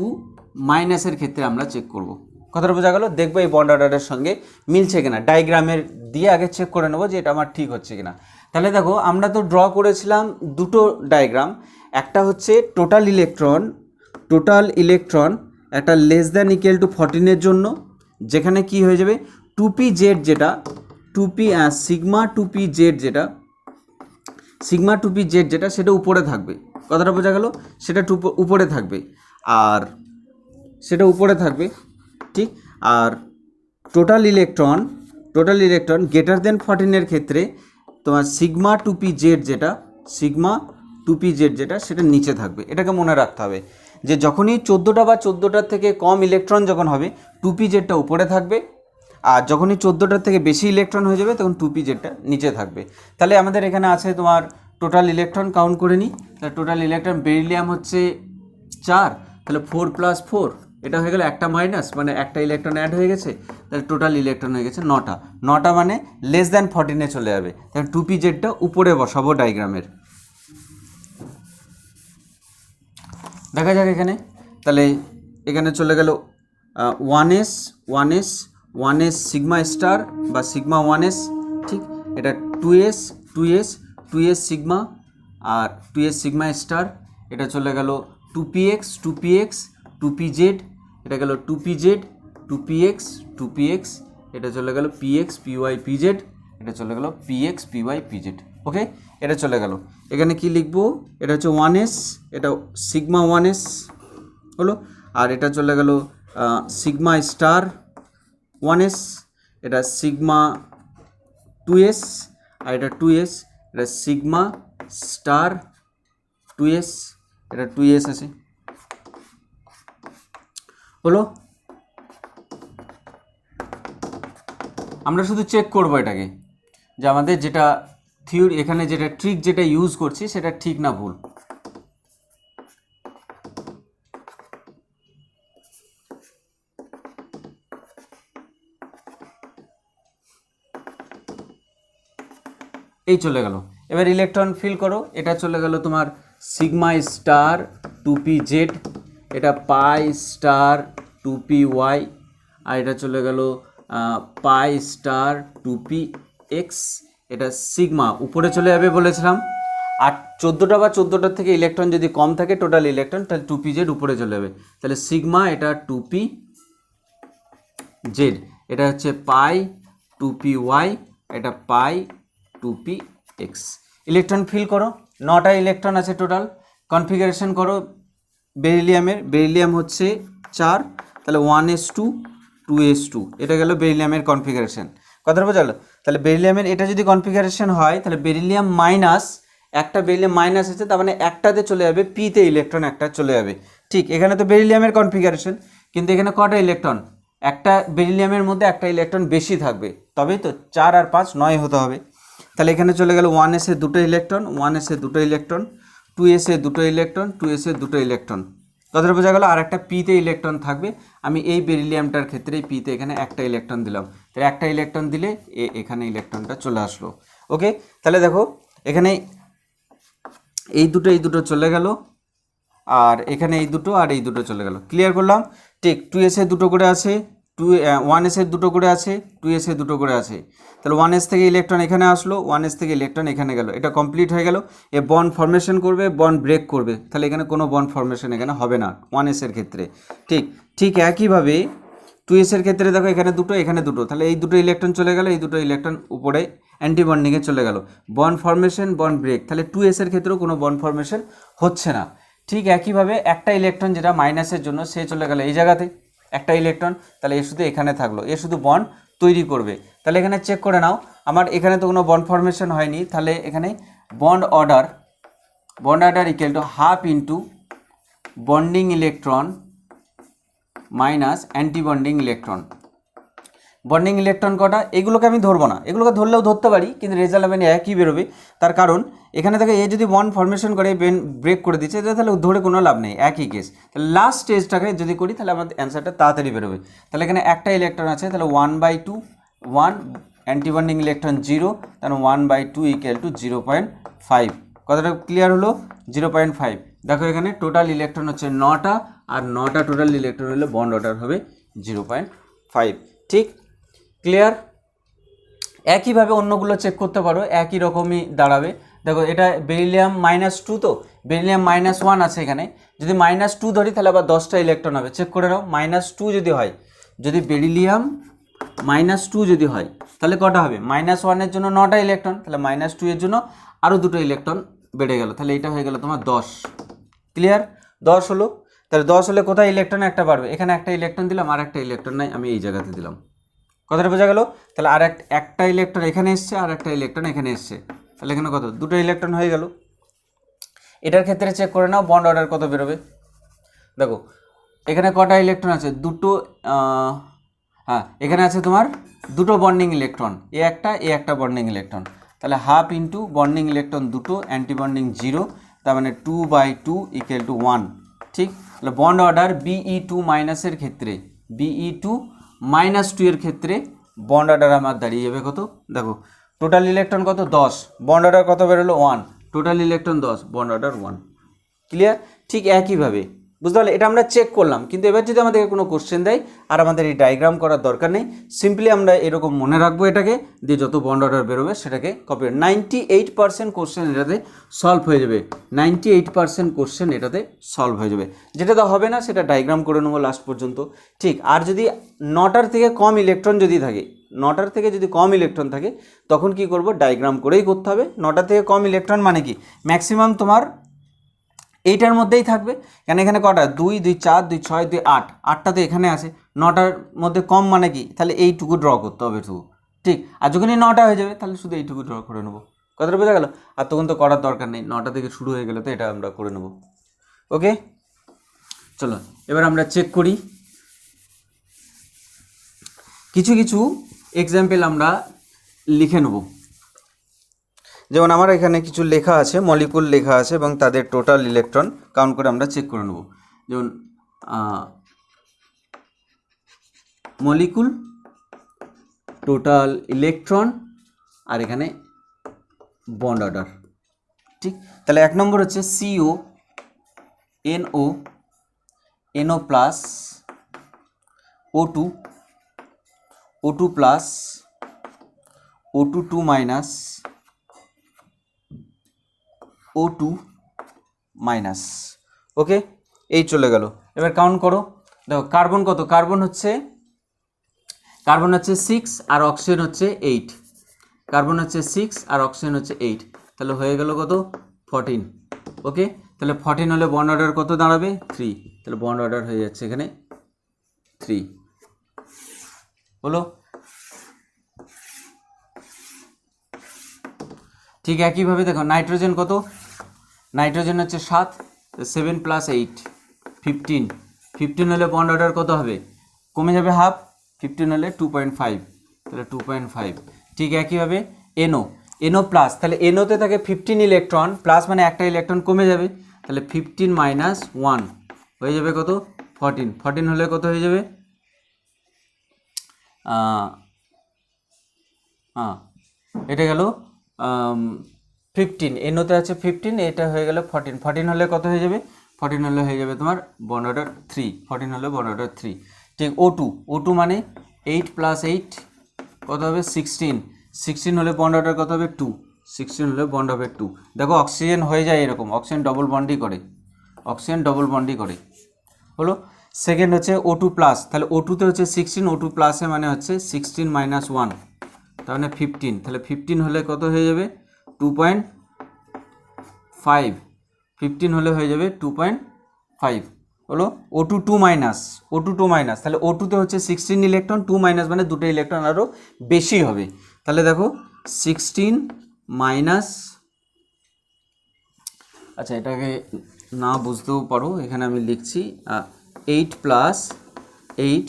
মাইনাসের ক্ষেত্রে আমরা চেক করব। কথাটা বোঝা গেল? দেখবো এই বন্ড অর্ডারের সঙ্গে মিলছে কিনা, ডায়াগ্রামের দিয়ে আগে চেক করে নেবো যে এটা আমার ঠিক হচ্ছে কিনা। তাহলে দেখো আমরা তো ড্র করেছিলাম দুটো ডায়াগ্রাম, একটা হচ্ছে টোটাল ইলেকট্রন একটা লেস দ্যান ইকুয়াল টু 14 জন্য, যেখানে কি হয়ে যাবে 2pz যেটা সিগমা 2pz যেটা সেটা উপরে থাকবে। কথাটা বোঝা গেল? সেটা উপরে থাকবে, আর সেটা উপরে থাকবে, ঠিক। আর টোটাল ইলেকট্রন গ্রেটার দেন 14 ক্ষেত্রে তোমার সিগমা 2pz যেটা সেটা নিচে থাকবে। এটাকে মনে রাখতে হবে যে যখনই 14টা বা 14টার থেকে কম ইলেকট্রন যখন হবে, 2pzটা উপরে থাকবে, আর যখনই 14টার থেকে বেশি ইলেকট্রন হয়ে যাবে তখন 2pzটা নিচে থাকবে। তাহলে আমাদের এখানে আছে তোমার টোটাল ইলেকট্রন, কাউন্ট করে নিই। তাহলে টোটাল ইলেকট্রন, বেরিলিয়াম হচ্ছে 4, তাহলে 4 + 4, এটা হয়ে গেল একটা মাইনাস, মানে একটা ইলেকট্রন অ্যাড হয়ে গেছে। তাহলে টোটাল ইলেকট্রন হয়ে গেছে 9টা মানে লেস দ্যান 14 চলে যাবে। তাহলে 2pzটা উপরে বসাবো ডায়াগ্রামের। দেখা যাক এখানে, তাহলে এখানে চলে গেল 1s সিগমা স্টার বা সিগমা 1s, ঠিক। এটা 2s সিগমা, আর 2s সিগমা স্টার। এটা চলে গেল 2px 2pz, এটা গেল 2px, এটা চলে গেল px py pz, এটা চলে গেল px py pz। ওকে, এটা চলে গেল। এখানে কি লিখবো? এটা হচ্ছে 1s, এটা সিগমা 1s হলো, আর এটা চলে গেল সিগমা স্টার 1s, এটা সিগমা 2s, আর এটা 2s, এটা সিগমা স্টার 2s, এটা 2s আছে হলো। আমরা শুধু চেক করব এটাকে যে আমাদের যেটা থিওরি, এখানে যেটা ট্রিক যেটা ইউজ করছি সেটা ঠিক না ভুল। এই চলে গেল। এবার ইলেকট্রন ফিল করো। এটা চলে গেল তোমার সিগমা স্টার 2pz, এটা পাই স্টার 2py, আর এটা চলে গেল পাই স্টার 2px। এটা সিগমা উপরে চলে যাবে বলেছিলাম, আর 14টা বা 14টার থেকে ইলেকট্রন যদি কম থাকে টোটাল ইলেকট্রন, তাহলে 2pz উপরে চলে যাবে। তাহলে সিগমা এটা 2pz, এটা হচ্ছে পাই 2py, এটা পাই 2px। ইলেকট্রন ফিল করো। 9টা ইলেকট্রন আছে টোটাল। কনফিগারেশন করো বেরিলিয়ামের। বেরিলিয়াম হচ্ছে 4, তাহলে 1s2 2s2, এটা গেল বেরিলিয়ামের কনফিগারেশন। কথাটা বোঝা গেল? তাহলে বেরিলিয়ামের এটা যদি কনফিগারেশন হয়, তাহলে বেরিলিয়াম মাইনাস, একটা বেরিলিয়াম মাইনাস আছে, তার মানে একটাতে চলে যাবে, পিতে ইলেকট্রন একটা চলে যাবে। ঠিক, এখানে তো বেরিলিয়ামের কনফিগারেশন, কিন্তু এখানে কটা ইলেকট্রন? একটা বেরিলিয়ামের মধ্যে একটা ইলেকট্রন বেশি থাকবে, তবেই তো 4 আর 5 9 হতে হবে।
তাহলে এখানে চলে গেল 1s এ দুটো ইলেকট্রন, 1s এ দুটো ইলেকট্রন, 2s এ দুটো ইলেকট্রন, 2s এ দুটো ইলেকট্রন। কথাটা বোঝা গেল। আর একটা পিতে ইলেকট্রন থাকবে। আমি এই বেরিলিয়ামটার ক্ষেত্রে পিতে এখানে একটা ইলেকট্রন দিলাম, তাহলে একটা ইলেকট্রন দিলে এখানে ইলেকট্রনটা চলে আসলো। ওকে, তাহলে দেখো এখানে এই দুটো চলে গেল, আর এখানে এই দুটো আর এই দুটো চলে গেল। ক্লিয়ার করলাম? ঠিক 2s এর দুটো করে আছে, 1s এর দুটো করে আছে, 2s এর দুটো করে আছে। তাহলে 1s থেকে ইলেকট্রন এখানে আসলো, 1s থেকে ইলেকট্রন এখানে গেল, এটা কমপ্লিট হয়ে গেল। এ বন্ড ফরমেশন করবে, বন্ড ব্রেক করবে, তাহলে এখানে কোনো বন্ড ফরমেশন এখানে হবে না 1s এর ক্ষেত্রে। ঠিক একইভাবে 2s এর ক্ষেত্রে দেখো এখানে দুটো, এখানে দুটো, তাহলে এই দুটো ইলেকট্রন চলে গেল, এই দুটো ইলেকট্রন উপরে অ্যান্টি বন্ডিংয়ে চলে গেল, বন্ড ফরমেশন, বন্ড ব্রেক। তাহলে 2s এর ক্ষেত্রেও কোনো বন্ড ফরমেশন হচ্ছে না। ঠিক একইভাবে একটা ইলেকট্রন যেটা মাইনাসের জন্য, সে চলে গেল এই জায়গাতে, একটা ইলেকট্রন, তাহলে এ শুধু এখানে থাকলো, এ শুধু বন্ড তৈরি করবে। তাহলে এখানে চেক করে নাও, আমার এখানে তো কোনো বন্ড ফরমেশন হয়নি, তাহলে এখানে bond order equal to half into bonding electron minus anti bonding electron. Bonding electron কটা, এগুলোকে আমি ধরবো না, এগুলোকে ধরলেও ধরতে পারি, কিন্তু রেজাল্ট আমি একই বেরোবে। তার কারণ এখানে থেকে এ যদি বন্ড ফরমেশন করে ব্রেক করে দিচ্ছে, তাহলে ধরে কোনো লাভ নেই, একই কেস। তাহলে লাস্ট স্টেজটাকে যদি করি, তাহলে আমাদের অ্যান্সারটা তাড়াতাড়ি বেরোবে। তাহলে এখানে একটা ইলেকট্রন আছে, তাহলে 1/2 1, অ্যান্টি বন্ডিং ইলেকট্রন 0, তাহলে 1/2 ইকুয়াল টু 0.5। কথাটা ক্লিয়ার হলো? 0.5। দেখো এখানে টোটাল ইলেকট্রন হচ্ছে 9টা, আর 9টা টোটাল ইলেকট্রন হলে বন্ড অর্ডার হবে 0.5। ঠিক ক্লিয়ার? একইভাবে অন্যগুলো চেক করতে পারো, একই রকমই দাঁড়াবে। দেখো এটা বেরিলিয়াম -2, তো বেরিলিয়াম -1 আছে এখানে, যদি -2 ধরি তাহলে আবার 10টা ইলেকট্রন হবে। চেক করে নাও, -2 যদি হয়, যদি বেরিলিয়াম -2 যদি হয়, তাহলে কটা হবে? -1 এর জন্য 9টা ইলেকট্রন, তাহলে -2 এর জন্য আরও দুটো ইলেকট্রন বেড়ে গেল, তাহলে এটা হয়ে গেল তোমার 10। ক্লিয়ার? 10 হলো। তাহলে 10 হলে কোথায় ইলেকট্রন একটা বাড়বে? এখানে একটা ইলেকট্রন দিলাম, আর একটা ইলেকট্রন নাই, আমি এই জায়গাতে দিলাম। কথাটা বোঝা গেল? তাহলে আর একটা ইলেকট্রন এখানে এসছে, আর একটা ইলেকট্রন এখানে এসছে, তাহলে এখানে কত? দুটো ইলেকট্রন হয়ে গেল। এটার ক্ষেত্রে চেক করে নাও বন্ড অর্ডার কত বেরোবে। দেখো এখানে কটা ইলেকট্রন আছে? দুটো, হ্যাঁ এখানে আছে তোমার দুটো বন্ডিং ইলেকট্রন, এ একটা বন্ডিং ইলেকট্রন, তাহলে হাফ ইন্টু বন্ডিং ইলেকট্রন দুটো, অ্যান্টি বন্ডিং 0, তার মানে 2/2 ইকুয়াল টু 1। ঠিক, তাহলে বন্ড অর্ডার Be2 মাইনাসের ক্ষেত্রে, Be2 -2 এর ক্ষেত্রে বন্ড অর্ডার আমার দাঁড়িয়ে যাবে কত? দেখো টোটাল ইলেকট্রন কত? 10, বন্ড অর্ডার কত বেরোলো? 1, total electron 10, bond order 1। Clear? ঠিক একইভাবে বুঝতে পারলে? এটা আমরা চেক করলাম, কিন্তু এবার যদি আমাদেরকে কোনো কোশ্চেন দেয় আর আমাদের এই ডায়াগ্রাম করার দরকার নেই, সিম্পলি আমরা এরকম মনে রাখবো এটাকে, দিয়ে যত বন্ড অর্ডার বেরোবে সেটাকে কপি। 98% কোশ্চেন এটাতে সলভ হয়ে যাবে, 98% কোশ্চেন এটাতে সলভ হয়ে যাবে। যেটাতে হবে না সেটা ডায়াগ্রাম করে নেবো লাস্ট পর্যন্ত। ঠিক, আর যদি 9টার থেকে কম ইলেকট্রন যদি থাকে, 9টার থেকে যদি কম ইলেকট্রন থাকে, তখন কি করব? ডায়াগ্রাম করেই করতে হবে। 9টার থেকে কম ইলেকট্রন মানে কি? ম্যাক্সিমাম তোমার এইটার মধ্যেই থাকবে, কেন এখানে কটা? 2, 2, 4, 2, 6, 2, 8, 8টা তো এখানে আছে। 9টার মধ্যে কম মানে কি? তাহলে এইটুকু ড্র করতে হবে শুধু। ঠিক, আর যখনই 9টা হয়ে যাবে তাহলে শুধু এইটুকু ড্র করে নেবো। কথাটা বোঝা গেল? আর তখন তো করার দরকার নেই, 9টা থেকে শুরু হয়ে গেলে তো এটা আমরা করে নেব। ওকে, চলো এবার আমরা চেক করি কিছু কিছু এক্সাম্পল আমরা লিখে নেব। যেমন আমার এখানে কিছু লেখা আছে, মলিকুল লেখা আছে এবং তাদের টোটাল ইলেকট্রন কাউন্ট করে আমরা চেক করে নেব। যেমন মলিকুল, টোটাল ইলেকট্রন, আর এখানে বন্ড অর্ডার। ঠিক, তাহলে 1 নম্বর হচ্ছে CO NO NO plus O2 O2 plus O2 2 minus O2 minus. Okay, এই চলে গেল। এবার কাউন্ট করো। দেখো কার্বন কত? কার্বন হচ্ছে 6 আর অক্সিজেন হচ্ছে 8। কার্বন হচ্ছে 6 আর অক্সিজেন হচ্ছে 8, তাহলে হয়ে গেল কত? 14। ওকে, তাহলে 14 হলে বন্ড অর্ডার কত দাঁড়াবে? 3, তাহলে বন্ড অর্ডার হয়ে যাচ্ছে এখানে 3 হলো। ঠিক একইভাবে দেখো নাইট্রোজেন কত? নাইট্রোজেন হচ্ছে 7, 7 + 8 15, 15 হলে বন্ড অর্ডার কত হবে? কমে যাবে হাফ, 15 হলে 2.5, তাহলে 2.5। ঠিক একইভাবে NO, NO প্লাস, তাহলে NOতে থাকে 15 ইলেকট্রন, প্লাস মানে একটা ইলেকট্রন কমে যাবে, তাহলে 15 মাইনাস 1 হয়ে যাবে কত 14, 14 হলে কত হয়ে যাবে এটা গেল 15, NOতে আছে 15, এটা হয়ে গেল 14, 14 হলে কত হয়ে যাবে 14 হলে হয়ে যাবে তোমার বন্ড অর্ডার 3, 14 হলে বন্ড অর্ডার 3। ঠিক O2 মানে 8 প্লাস 8 কত হবে 16, 16 হলে বন্ড অর্ডার কত হবে 2, 16 হলে বন্ড হবে 2। দেখো অক্সিজেন হয়ে যায় এরকম, অক্সিজেন ডবল বন্ডই করে, হলো। সেকেন্ড হচ্ছে O2 প্লাস, তাহলে O2তে হচ্ছে 16, O2 প্লাসে মানে হচ্ছে 16 মাইনাস 1 তার মানে 15, তাহলে 15 হলে কত হয়ে যাবে 2.5, 15 হলে হয়ে যাবে 2.5, হলো। O2 2 মাইনাস, তাহলে O2তে হচ্ছে 16 ইলেকট্রন, 2 মাইনাস মানে দুটো ইলেকট্রন আরও বেশি হবে, তাহলে দেখো 16 মাইনাস, আচ্ছা এটাকে না বুঝতেও পারো, এখানে আমি লিখছি 8 প্লাস 8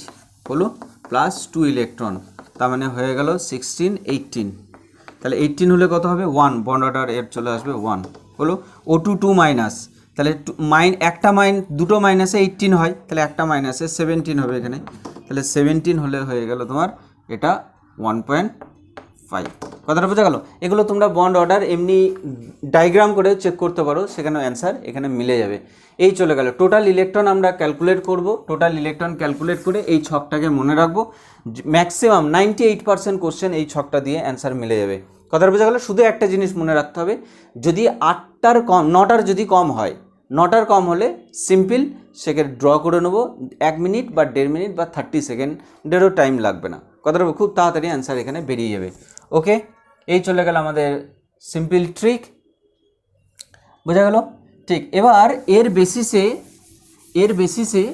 হলো প্লাস 2 ইলেকট্রন, তার মানে হয়ে গেল 16, 18, তাহলে 18 হলে কত হবে 1, বন্ড অর্ডার এর চলে আসবে 1, হলো। O2 2 মাইনাস, তাহলে একটা দুটো মাইনাসে 18 হয়, তাহলে একটা মাইনাসে 17 হবে এখানে, তাহলে 17 হলে হয়ে গেল তোমার এটা 1.5। কথাটা বোঝা গেল? এগুলো তোমরা বন্ড অর্ডার এমনি ডায়াগ্রাম করে চেক করতে পারো, সেখানে অ্যান্সার এখানে মিলে যাবে। এই চলে গেল টোটাল ইলেকট্রন আমরা ক্যালকুলেট করব, টোটাল ইলেকট্রন ক্যালকুলেট করে এই ছকটাকে মনে রাখবো, ম্যাক্সিমাম 98% কোশ্চেন এই ছকটা দিয়ে অ্যান্সার মিলে যাবে। কথাটা বোঝা গেল? শুধু একটা জিনিস মনে রাখতে হবে, যদি 8টার কম 9টার যদি কম হয়, 9টার কম হলে সিম্পল সেখানে ড্র করে নেবো, 1 মিনিট বা 1.5 মিনিট বা 30 সেকেন্ডেরও টাইম লাগবে না। কথাটা খুব তাড়াতাড়ি অ্যান্সার এখানে বেরিয়ে যাবে। ওকে, এই চলে গেল আমাদের সিম্পল ট্রিক, বোঝা গেল? ঠিক, এবার এর বেসিসে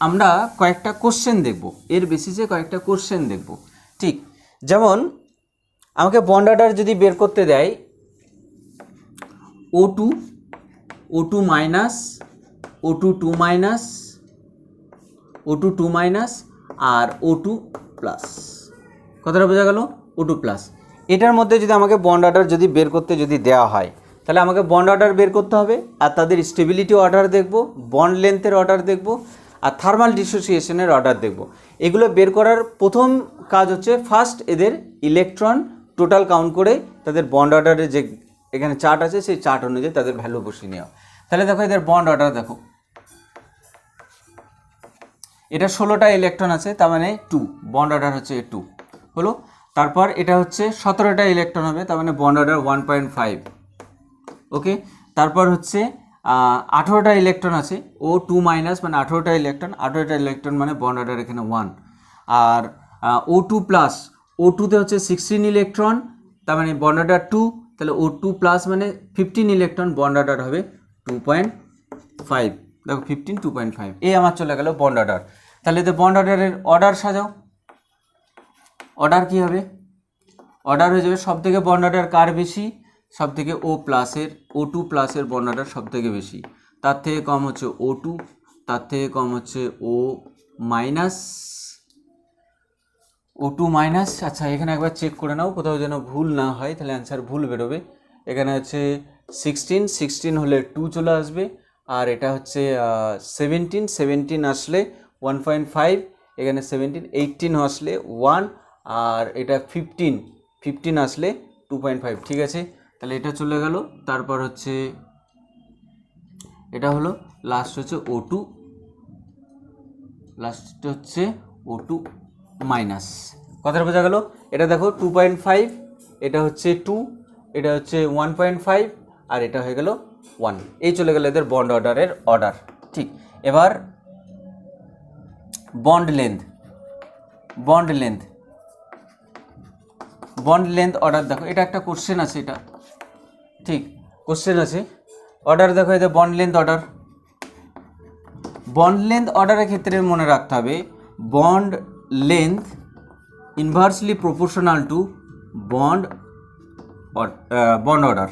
আমরা কয়েকটা কোশ্চেন দেখব, ঠিক যেমন আমাকে বন্ড অর্ডার যদি বের করতে দেয় O2 minus, O2 2 minus, O2 2 minus আর O2 প্লাস, কথাটা বোঝা গেল? O2 প্লাস, এটার মধ্যে যদি আমাকে বন্ড অর্ডার যদি বের করতে যদি দেওয়া হয়, তাহলে আমাকে বন্ড অর্ডার বের করতে হবে, আর তাদের স্টেবিলিটি অর্ডার দেখব, বন্ড লেন্থের অর্ডার দেখব, আর থার্মাল ডিসোসিয়েশনের অর্ডার দেখব। এগুলো বের করার প্রথম কাজ হচ্ছে ফার্স্ট এদের ইলেকট্রন টোটাল কাউন্ট করে তাদের বন্ড অর্ডারের যে এখানে চার্ট আছে সেই চার্ট অনুযায়ী তাদের ভ্যালু বসিয়ে নেওয়া। তাহলে দেখো এদের বন্ড অর্ডার দেখো, এটা 16টা ইলেকট্রন আছে, তার মানে 2, বন্ড অর্ডার হচ্ছে 2, হলো। তারপর এটা হচ্ছে 17টা ইলেকট্রন হবে, তার মানে বন্ড অর্ডার 1.5, ওকে। তারপর হচ্ছে 18টা ইলেকট্রন আছে, O2 মাইনাস মানে 18টা ইলেকট্রন মানে বন্ড অর্ডার এখানে 1। আর O2 প্লাস, O2তে হচ্ছে 16 ইলেকট্রন, তার মানে বন্ড অর্ডার 2, তাহলে O2 প্লাস মানে 15 ইলেকট্রন, বন্ড অর্ডার হবে 2.5, দেখো 15 2.5, এই আমার চলে গেল বন্ড অর্ডার। তাহলে এতে বন্ড অর্ডারের অর্ডার সাজাও, অর্ডার কী হবে? অর্ডার হয়ে যাবে সব থেকে বন্ড অর্ডার কার বেশি, সব থেকে O2 প্লাসের বন্ড অর্ডার সব থেকে বেশি, তার থেকে কম হচ্ছে O2, তার থেকে কম হচ্ছে O মাইনাস। আচ্ছা এখানে একবার চেক করে নাও কোথাও যেন ভুল না হয়, তাহলে অ্যান্সার ভুল বেরোবে। এখানে হচ্ছে 16 হলে 2 চলে আসবে, আর এটা হচ্ছে 17 আসলে 1.5, এখানে 17, 18 আসলে 1, আর এটা 15 আসলে 2.5, ঠিক আছে। তাহলে এটা চলে গেল, তারপর হচ্ছে এটা হলো লাস্ট হচ্ছে O2 মাইনাস, কথাটা বোঝা গেল? এটা দেখো 2.5, এটা হচ্ছে 2, এটা হচ্ছে 1.5, আর এটা হয়ে গেল 1, এই চলে গেল এদের বন্ড অর্ডারের অর্ডার। ঠিক, এবার বন্ড লেন্থ অর্ডার দেখো, এটা একটা কোশ্চেন আছে, এটা ঠিক কোশ্চেন আছে। অর্ডার দেখো এদের বন্ড লেন্থ অর্ডারের ক্ষেত্রে মনে রাখতে হবে bond length inversely proportional to bond order,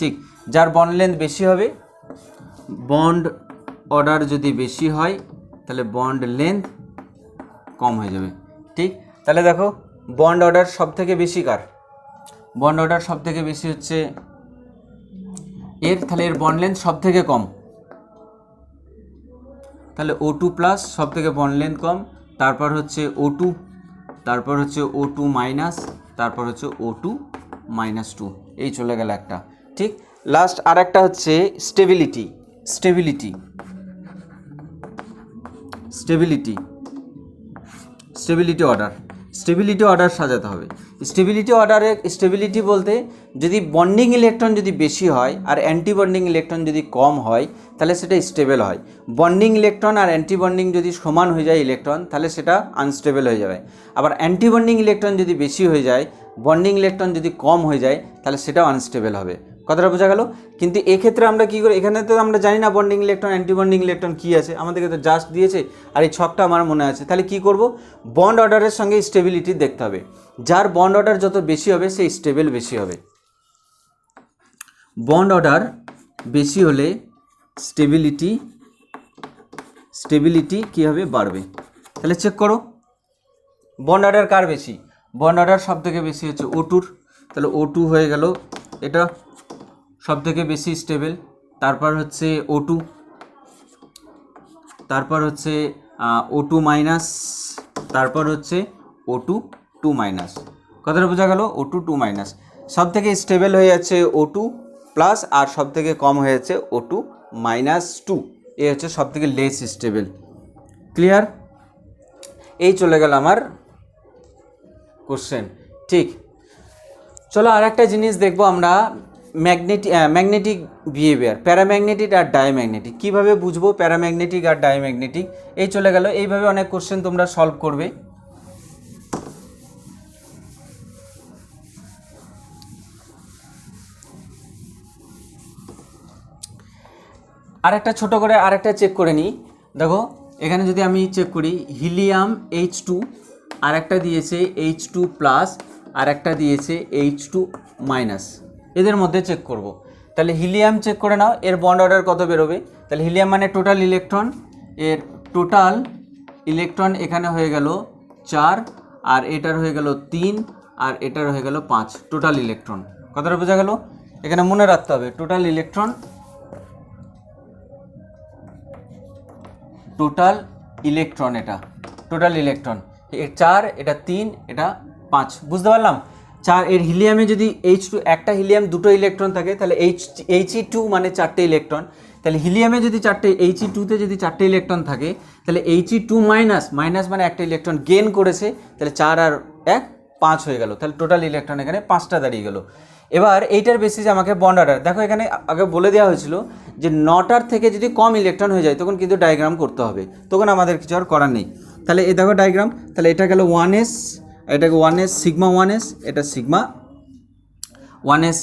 ঠিক। যার বন্ড লেন্থ বেশি হবে, বন্ড অর্ডার যদি বেশি হয় তাহলে বন্ড লেন্থ কম হয়ে যাবে, ঠিক। তাহলে দেখো বন্ড অর্ডার সব থেকে বেশি কার, বন্ড অর্ডার সব থেকে বেশি হচ্ছে এর, তাহলে এর বন্ড লেন্থ সব থেকে কম, তাহলে O2 প্লাস সব থেকে বন্ড লেন্থ কম, তারপর হচ্ছে O2, তারপর হচ্ছে O2 মাইনাস, তারপর হচ্ছে O2 মাইনাস 2, এই চলে গেল একটা। ঠিক, লাস্ট আর একটা হচ্ছে stability. Stability stability stability order, stability order সাজাতে হবে। স্টেবিলিটি অর্ডারে স্টেবিলিটি বলতে যদি বন্ডিং ইলেকট্রন যদি বেশি হয় আর অ্যান্টি বন্ডিং ইলেকট্রন যদি কম হয় তাহলে সেটা স্টেবল হয়। বন্ডিং ইলেকট্রন আর অ্যান্টি বন্ডিং যদি সমান হয়ে যায় ইলেকট্রন তাহলে সেটা আনস্টেবল হয়ে যাবে। আবার অ্যান্টি বন্ডিং ইলেকট্রন যদি বেশি হয়ে যায়, বন্ডিং ইলেকট্রন যদি কম হয়ে যায় তাহলে সেটাও আনস্টেবল হবে। কথাটা বোঝা গেল? কিন্তু এক্ষেত্রে আমরা কী করি, এখানে তো আমরা জানি না bonding electron anti bonding electron কী আছে, আমাদেরকে তো জাস্ট দিয়েছে আর এই ছকটা আমার মনে আছে। তাহলে কি করব, বন্ড অর্ডারের সঙ্গে স্টেবিলিটি দেখতে হবে। যার বন্ড অর্ডার যত বেশি হবে সে স্টেবল বেশি হবে। বন্ড অর্ডার বেশি হলে স্টেবিলিটি কী হবে, বাড়বে। তাহলে চেক করো বন্ড অর্ডার কার বেশি, বন্ড অর্ডার সব থেকে বেশি হচ্ছে O2-র, তাহলে O2 হয়ে গেল এটা সব থেকে বেশি স্টেবল। তারপর হচ্ছে O2, তারপর হচ্ছে O2 মাইনাস, তারপর হচ্ছে O2 2 মাইনাস। কথাটা বোঝা গেল? O2 2 মাইনাস সব থেকে স্টেবল হয়ে যাচ্ছে O2 প্লাস, আর সব থেকে কম হয়ে যাচ্ছে O2 মাইনাস 2, এ হচ্ছে সব থেকে লেস স্টেবল। ক্লিয়ার? এই চলে গেল আমার কোশ্চেন। ঠিক, চলো আর একটা জিনিস দেখবো আমরা, ম্যাগনেটিক বিহেভিয়ার, প্যারাম্যাগনেটিক আর ডায়াম্যাগনেটিক। কীভাবে বুঝবো প্যারাম্যাগনেটিক আর ডায়াম্যাগনেটিক, এই চলে গেল। এইভাবে অনেক কোশ্চেন তোমরা সলভ করবে। আরেকটা ছোট করে আরেকটা চেক করে নিই। দেখো এখানে যদি আমি চেক করি, হিলিয়াম H2 আর একটা দিয়েছে H2 প্লাস আর একটা দিয়েছে H2 মাইনাস, এদের মধ্যে চেক করব। তাহলে হিলিয়াম চেক করে নাও, এর বন্ড অর্ডার কত বেরোবে। তাহলে হিলিয়াম মানে টোটাল ইলেকট্রন, এর টোটাল ইলেকট্রন এখানে হয়ে গেল 4, আর এটার হয়ে গেল 3, আর এটার হয়ে গেল 5, টোটাল ইলেকট্রন। কথাটা বোঝা গেল? এখানে মনে রাখতে হবে টোটাল ইলেকট্রন, এটা টোটাল ইলেকট্রন, এর 4, এটা 3, এটা 5, বুঝতে পারলাম? 4 এর হিলিয়ামে যদি H2, একটা হিলিয়াম দুটো ইলেকট্রন থাকে তাহলে He2 মানে 4টে ইলেকট্রন। তাহলে হিলিয়ামে যদি 4টে, He2-তে যদি 4টে ইলেকট্রন থাকে তাহলে He2 মাইনাস মানে একটা ইলেকট্রন গেইন করেছে, তাহলে 4 আর 1 5 হয়ে গেল, তাহলে টোটাল ইলেকট্রন এখানে 5টা দাঁড়িয়ে গেল। এবার এইটার বেসিসে আমাকে বন্ড অর্ডার, দেখো এখানে আগে বলে দেওয়া হয়েছিল যে 9টার থেকে যদি কম ইলেকট্রন হয়ে যায় তখন কিন্তু ডায়াগ্রাম করতে হবে, তখন আমাদের কিছু আর করার নেই। তাহলে এই দেখো ডায়াগ্রাম, তাহলে এটা গেল 1s, এটাকে 1s সিগমা 1s, এটা সিগমা 1s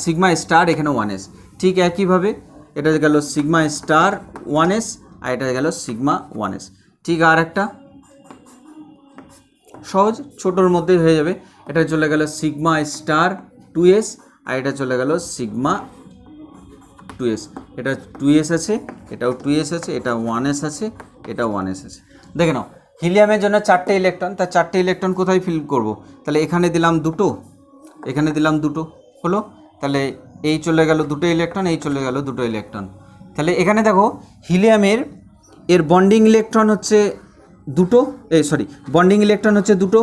সিগমা স্টার, এখানে 1s। ঠিক একইভাবে এটা গেল সিগমা স্টার 1s, আর এটা গেল সিগমা 1s। ঠিক, আর একটা সহজ ছোটোর মধ্যেই হয়ে যাবে, এটা চলে গেল সিগমা স্টার 2s, আর এটা চলে গেল সিগমা 2s। এটা 2s আছে, এটাও 2s আছে, এটা 1s আছে, এটা 1s আছে। দেখে নাও হিলিয়ামের জন্য 4টে ইলেকট্রন, তার 4টে ইলেকট্রন কোথায় ফিল করব, তাহলে এখানে দিলাম দুটো, এখানে দিলাম দুটো, হলো। তাহলে এই চলে গেল দুটো ইলেকট্রন, এই চলে গেল দুটো ইলেকট্রন। তাহলে এখানে দেখো হিলিয়ামের এর বন্ডিং ইলেকট্রন হচ্ছে দুটো, বন্ডিং ইলেকট্রন হচ্ছে দুটো,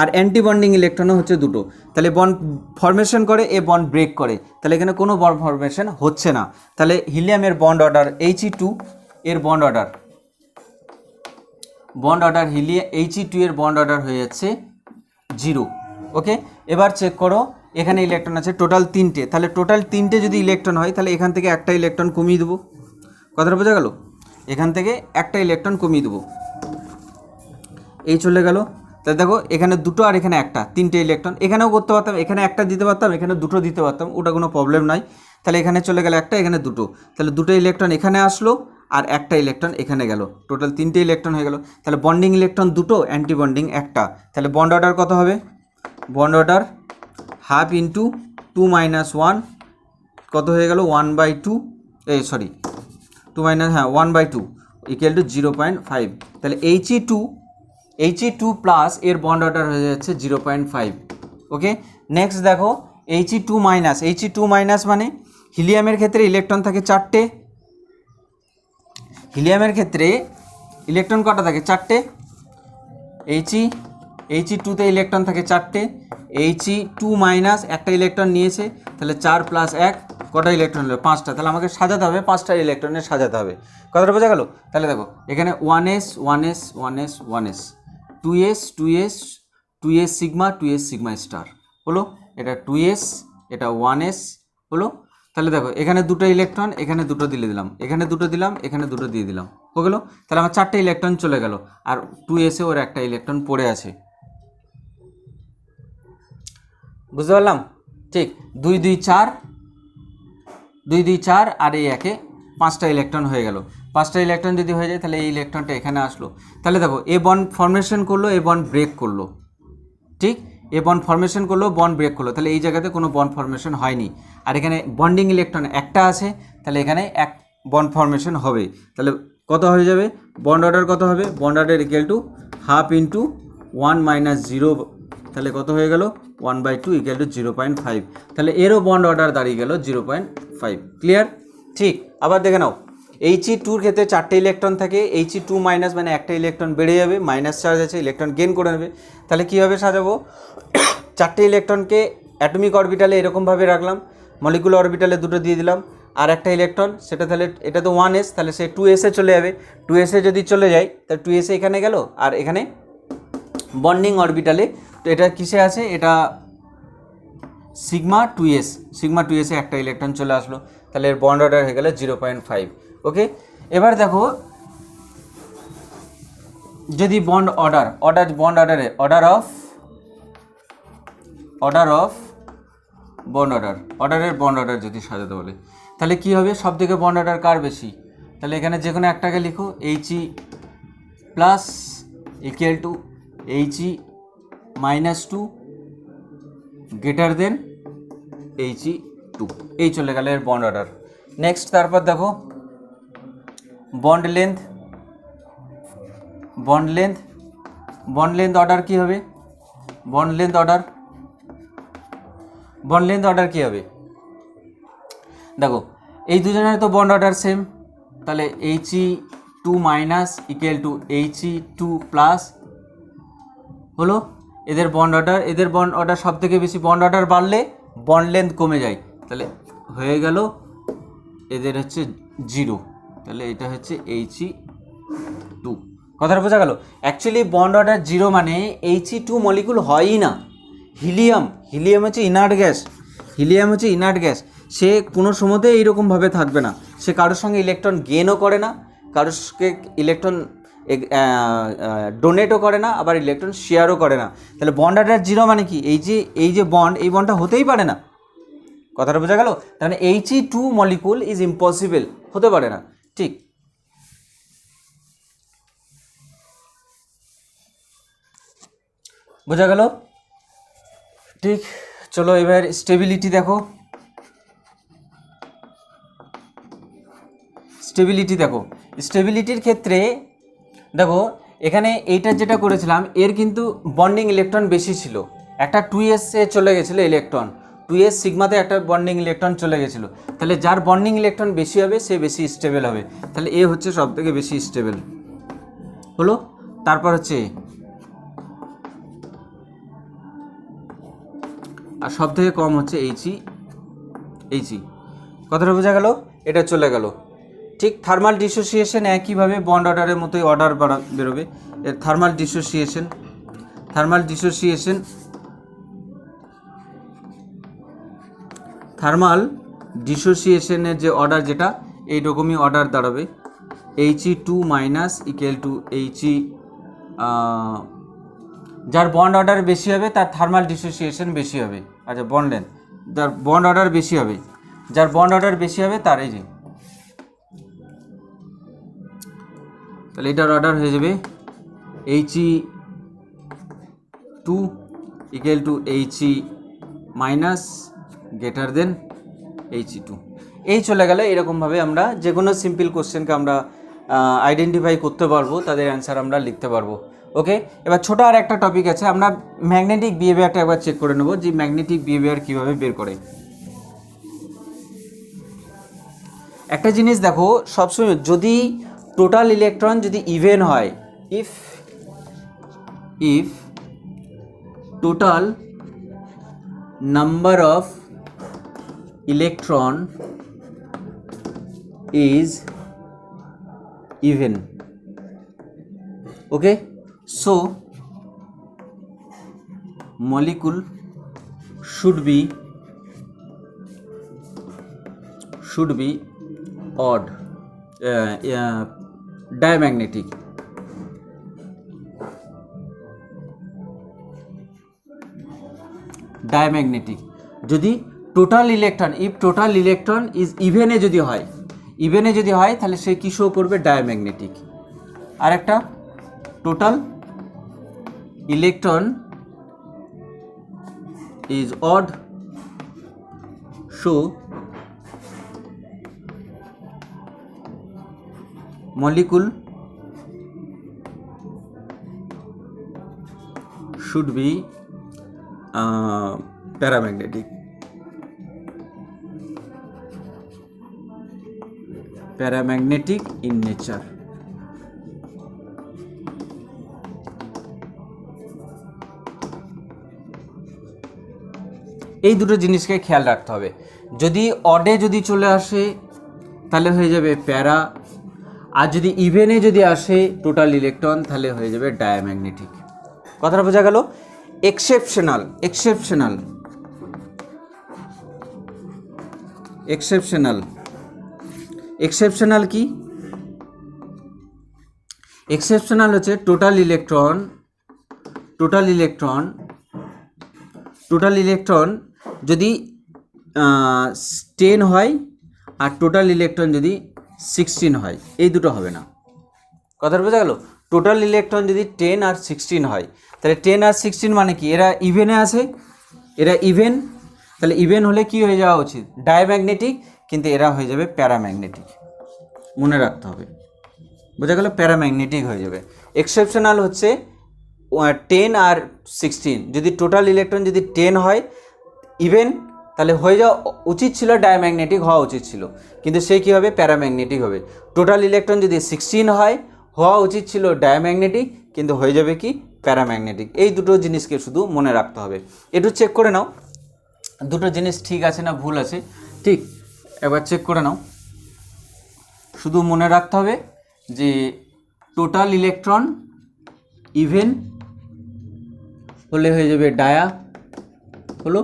আর অ্যান্টি বন্ডিং ইলেকট্রনও হচ্ছে দুটো। তাহলে বন্ড ফরমেশন করে, এ বন্ড ব্রেক করে, তাহলে এখানে কোনো বন্ড ফরমেশন হচ্ছে না। তাহলে হিলিয়ামের বন্ড অর্ডার He2 এর বন্ড অর্ডার He2 এর বন্ড অর্ডার হয়ে যাচ্ছে 0। ওকে, এবার চেক করো এখানে ইলেকট্রন আছে টোটাল 3টে, তাহলে টোটাল 3টে যদি ইলেকট্রন হয় তাহলে এখান থেকে একটা ইলেকট্রন কমিয়ে দেবো। কথাটা বোঝা গেল? এখান থেকে একটা ইলেকট্রন কমিয়ে দেবো, এই চলে গেল। তাহলে দেখো এখানে দুটো আর এখানে একটা, 3টে ইলেকট্রন। এখানেও করতে পারতাম, এখানে একটা দিতে পারতাম, এখানে দুটো দিতে পারতাম, ওটা কোনো প্রবলেম নাই। তাহলে এখানে চলে গেল একটা, এখানে দুটো, তাহলে দুটো ইলেকট্রন এখানে আসলো আর একটা ইলেকট্রন এখানে গেল, টোটাল 3টে ইলেকট্রন হয়ে গেল। তাহলে বন্ডিং ইলেকট্রন দুটো, অ্যান্টি বন্ডিং একটা, তাহলে বন্ড অর্ডার কত হবে, bond order half into 2 minus 1, কত হয়ে গেল 1/2, 2 মাইনাস 1/2 ইকুয়াল টু 0.5। তাহলে He2 প্লাস এর বন্ড অর্ডার হয়ে যাচ্ছে 0.5। ওকে, নেক্সট দেখো He2 মাইনাস, He2 মাইনাস মানে হিলিয়ামের ক্ষেত্রে ইলেকট্রন থাকে 4টে, হিলিয়ামের ক্ষেত্রে ইলেকট্রন কটা থাকে 4টে, He2তে ইলেকট্রন থাকে 4টে, He2 মাইনাস একটা ইলেকট্রন নিয়েছে, তাহলে 4 + 1 কটা ইলেকট্রন হলো 5টা, তাহলে আমাকে সাজাতে হবে 5টা ইলেকট্রনের সাজাতে হবে। কথাটা বোঝা গেল? তাহলে দেখো এখানে 1s 1s 1s 1s 2s 2s 2s sigma 2s sigma star হলো, এটা 2s এটা 1s হলো। তাহলে দেখো এখানে দুটো ইলেকট্রন, এখানে দুটো দিয়ে দিলাম, এখানে দুটো দিলাম, এখানে দুটো দিয়ে দিলাম, হয়ে গেলো। তাহলে আমার 4টে ইলেকট্রন চলে গেল, আর 2s-এ ওর একটা ইলেকট্রন পড়ে আছে, বুঝতে পারলাম? ঠিক, 2 2 4 2 2 4 আর এই একে 5টা ইলেকট্রন হয়ে গেল। 5টা ইলেকট্রন যদি হয়ে যায় তাহলে এই ইলেকট্রনটা এখানে আসলো, তাহলে দেখো এ বন্ড ফর্মেশন করলো, এ বন্ড ব্রেক করলো, ঠিক, এ বন্ড ফর্মেশন করলো, বন্ড ব্রেক করলো, তাহলে এই জায়গাতে কোনো বন্ড ফর্মেশন হয়নি। আর এখানে বন্ডিং ইলেকট্রন একটা আছে, তাহলে এখানে এক বন্ড ফর্মেশন হবে। তাহলে কত হয়ে যাবে বন্ড অর্ডার, কত হবে বন্ড অর্ডার ইকুয়াল টু 1/2 × 1 - 0, তাহলে কত হয়ে গেল 1/2 = 0.5, তাহলে এরও বন্ড অর্ডার দাঁড়িয়ে গেল 0.5। ক্লিয়ার? ঠিক, আবার দেখে নাও He2-র ক্ষেত্রে 4টে ইলেকট্রন থাকে, He2 মাইনাস মানে একটা ইলেকট্রন বেড়ে যাবে, মাইনাস চার্জ আছে, ইলেকট্রন গেইন করে নেবে। তাহলে কীভাবে সাজাবো, 4টে ইলেকট্রনকে অ্যাটমিক অরবিটালে এরকমভাবে রাখলাম, মলিকুলার অরবিটালে দুটো দিয়ে দিলাম, আর একটা ইলেকট্রন সেটা, তাহলে এটা তো 1s, তাহলে সে 2s-এ চলে যাবে, 2s-এ যদি চলে যায় তাহলে 2s-এ এখানে গেল, আর এখানে বন্ডিং অরবিটালে, তো এটা কিসে আছে, এটা সিগমা 2s, সিগমা 2s-এ একটা ইলেকট্রন চলে আসলো, তাহলে এর বন্ড অর্ডার হয়ে গেল 0.5। ওকে, এবার দেখো যদি বন্ড অর্ডার বন্ড অর্ডারে অর্ডার অফ অর্ডারের বন্ড অর্ডার যদি সাজাতে বলে, তাহলে কি হবে, সব থেকে বন্ড অর্ডার কার বেশি, তাহলে এখানে যে কোনো একটাকে লিখো, He plus equal to He -2 greater than He2, এই চলে গেল এর বন্ড অর্ডার। নেক্সট তারপর দেখো বন্ড লেন্থ অর্ডার কি হবে, বন্ড লেন্থ অর্ডার কি হবে, দেখো এই দুজনের তো বন্ড অর্ডার সেম, তাহলে He2 minus equal to He2 plus হলো এদের বন্ড অর্ডার সব থেকে বেশি, বন্ড অর্ডার বাড়লে বন্ড লেন্থ কমে যায়, তাহলে হয়ে গেল এদের হচ্ছে 0, তাহলে এটা হচ্ছে He2। কথাটা বোঝা গেল? অ্যাকচুয়ালি বন্ড অর্ডার 0 মানে He2 মলিকুল হয়ই না, হিলিয়াম হচ্ছে ইনার্ট গ্যাস, সে কোনো সময়তেই এইরকমভাবে থাকবে না, সে কারোর সঙ্গে ইলেকট্রন গেইনও করে না, কারোর সঙ্গে ইলেকট্রন ডোনেটও করে না, আবার ইলেকট্রন শেয়ারও করে না। তাহলে বন্ড অর্ডার 0 মানে কি, এই যে বন্ড, এই বন্ডটা হতেই পারে না। কথাটা বোঝা গেল? তাহলে He2 মলিকুল ইজ ইম্পসিবল, হতে পারে না। ঠিক, বোঝা গেল? ঠিক, চলো এবার স্টেবিলিটি দেখো। স্টেবিলিটির ক্ষেত্রে দেখো এখানে এইটা যেটা করেছিলাম, এর কিন্তু বন্ডিং ইলেকট্রন বেশি ছিল, একটা 2s-এ চলে গেছিলো ইলেকট্রন, 2s সিগমাতে একটা বন্ডিং ইলেকট্রন চলে গেছিলো, তাহলে যার বন্ডিং ইলেকট্রন বেশি হবে সে বেশি স্টেবল হবে, তাহলে এ হচ্ছে সব থেকে বেশি স্টেবল হলো। তারপর হচ্ছে আর সব থেকে কম হচ্ছে He। কথাটা বোঝা গেল? এটা চলে গেল। ঠিক, থার্মাল ডিসোসিয়েশন একইভাবে বন্ড অর্ডারের মতোই অর্ডার বেরোবে। এর থার্মাল ডিসোসিয়েশনের যে অর্ডার, যেটা এইরকমই অর্ডার দাঁড়াবে, He2 minus equal to He, যার বন্ড অর্ডার বেশি হবে তার থার্মাল ডিসোসিয়েশন বেশি হবে। আচ্ছা, বন্ড লেন্থ, যার বন্ড অর্ডার বেশি হবে তার এই যে, তাহলে এটার অর্ডার হয়ে যাবে He2 equal to He minus greater than He2। এই চলে গেলে এরকমভাবে আমরা যে কোনো সিম্পল কোশ্চেনকে আমরা আইডেন্টিফাই করতে পারবো, তাদের অ্যান্সার আমরা লিখতে পারবো। ওকে, এবার ছোট আর একটা টপিক আছে, আমরা ম্যাগনেটিক বিহেভিয়ারটা একবার চেক করে নেব যে ম্যাগনেটিক বিহেভিয়ার কীভাবে বের করে। একটা জিনিস দেখো, সবসময় যদি টোটাল ইলেকট্রন যদি ইভেন হয়, if total number of electron is even, okay, so molecule should be odd, diamagnetic. যদি total electron, if total electron is ইভেনে যদি হয় তাহলে সে কি শো করবে? ডায়াম্যাগনেটিক। আর একটা, total electron is odd, show molecule should be paramagnetic. Paramagnetic in nature. এই দুটো জিনিসকে খেয়াল রাখতে হবে। যদি অডে যদি চলে আসে তাহলে হয়ে যাবে প্যারা, আর যদি ইভেনে যদি আসে টোটাল ইলেকট্রন তাহলে হয়ে যাবে ডায়াম্যাগনেটিক। কথাটা বোঝা গেল? এক্সেপশনাল কি? এক্সেপশনাল হচ্ছে টোটাল ইলেকট্রন যদি 10 হয় আর টোটাল ইলেকট্রন যদি 16 হয়, এই দুটো হবে না। কথাটা বোঝা গেল? টোটাল ইলেকট্রন যদি 10 আর 16 হয় তাহলে 10 আর 16 মানে কি? এরা ইভেনে আছে, তাহলে ইভেন হলে কি হয়ে যাওয়া উচিত? ডায়াম্যাগনেটিক, কিন্তু এরা হয়ে যাবে প্যারাম্যাগনেটিক। মনে রাখতে হবে, বোঝা গেল? প্যারাম্যাগনেটিক হয়ে যাবে। এক্সেপশনাল হচ্ছে 10 আর 16, যদি টোটাল ইলেকট্রন যদি 10 হয় ইভেন, তাহলে হয়ে যাওয়া উচিত ছিল ডায়াম্যাগনেটিক হওয়া উচিত ছিল, কিন্তু সে কী হবে? প্যারাম্যাগনেটিক হবে। টোটাল ইলেকট্রন যদি 16 হয় হওয়া উচিত ছিল ডায়াম্যাগনেটিক, কিন্তু হয়ে যাবে কি? প্যারাম্যাগনেটিক। এই দুটো জিনিসকে শুধু মনে রাখতে হবে। একটু চেক করে নাও দুটো জিনিস ঠিক আছে না ভুল আছে। ঠিক, একবার চেক করে নাও। শুধু মনে রাখতে হবে যে টোটাল ইলেকট্রন ইভেন হলে হয়ে যাবে ডায়া, হলো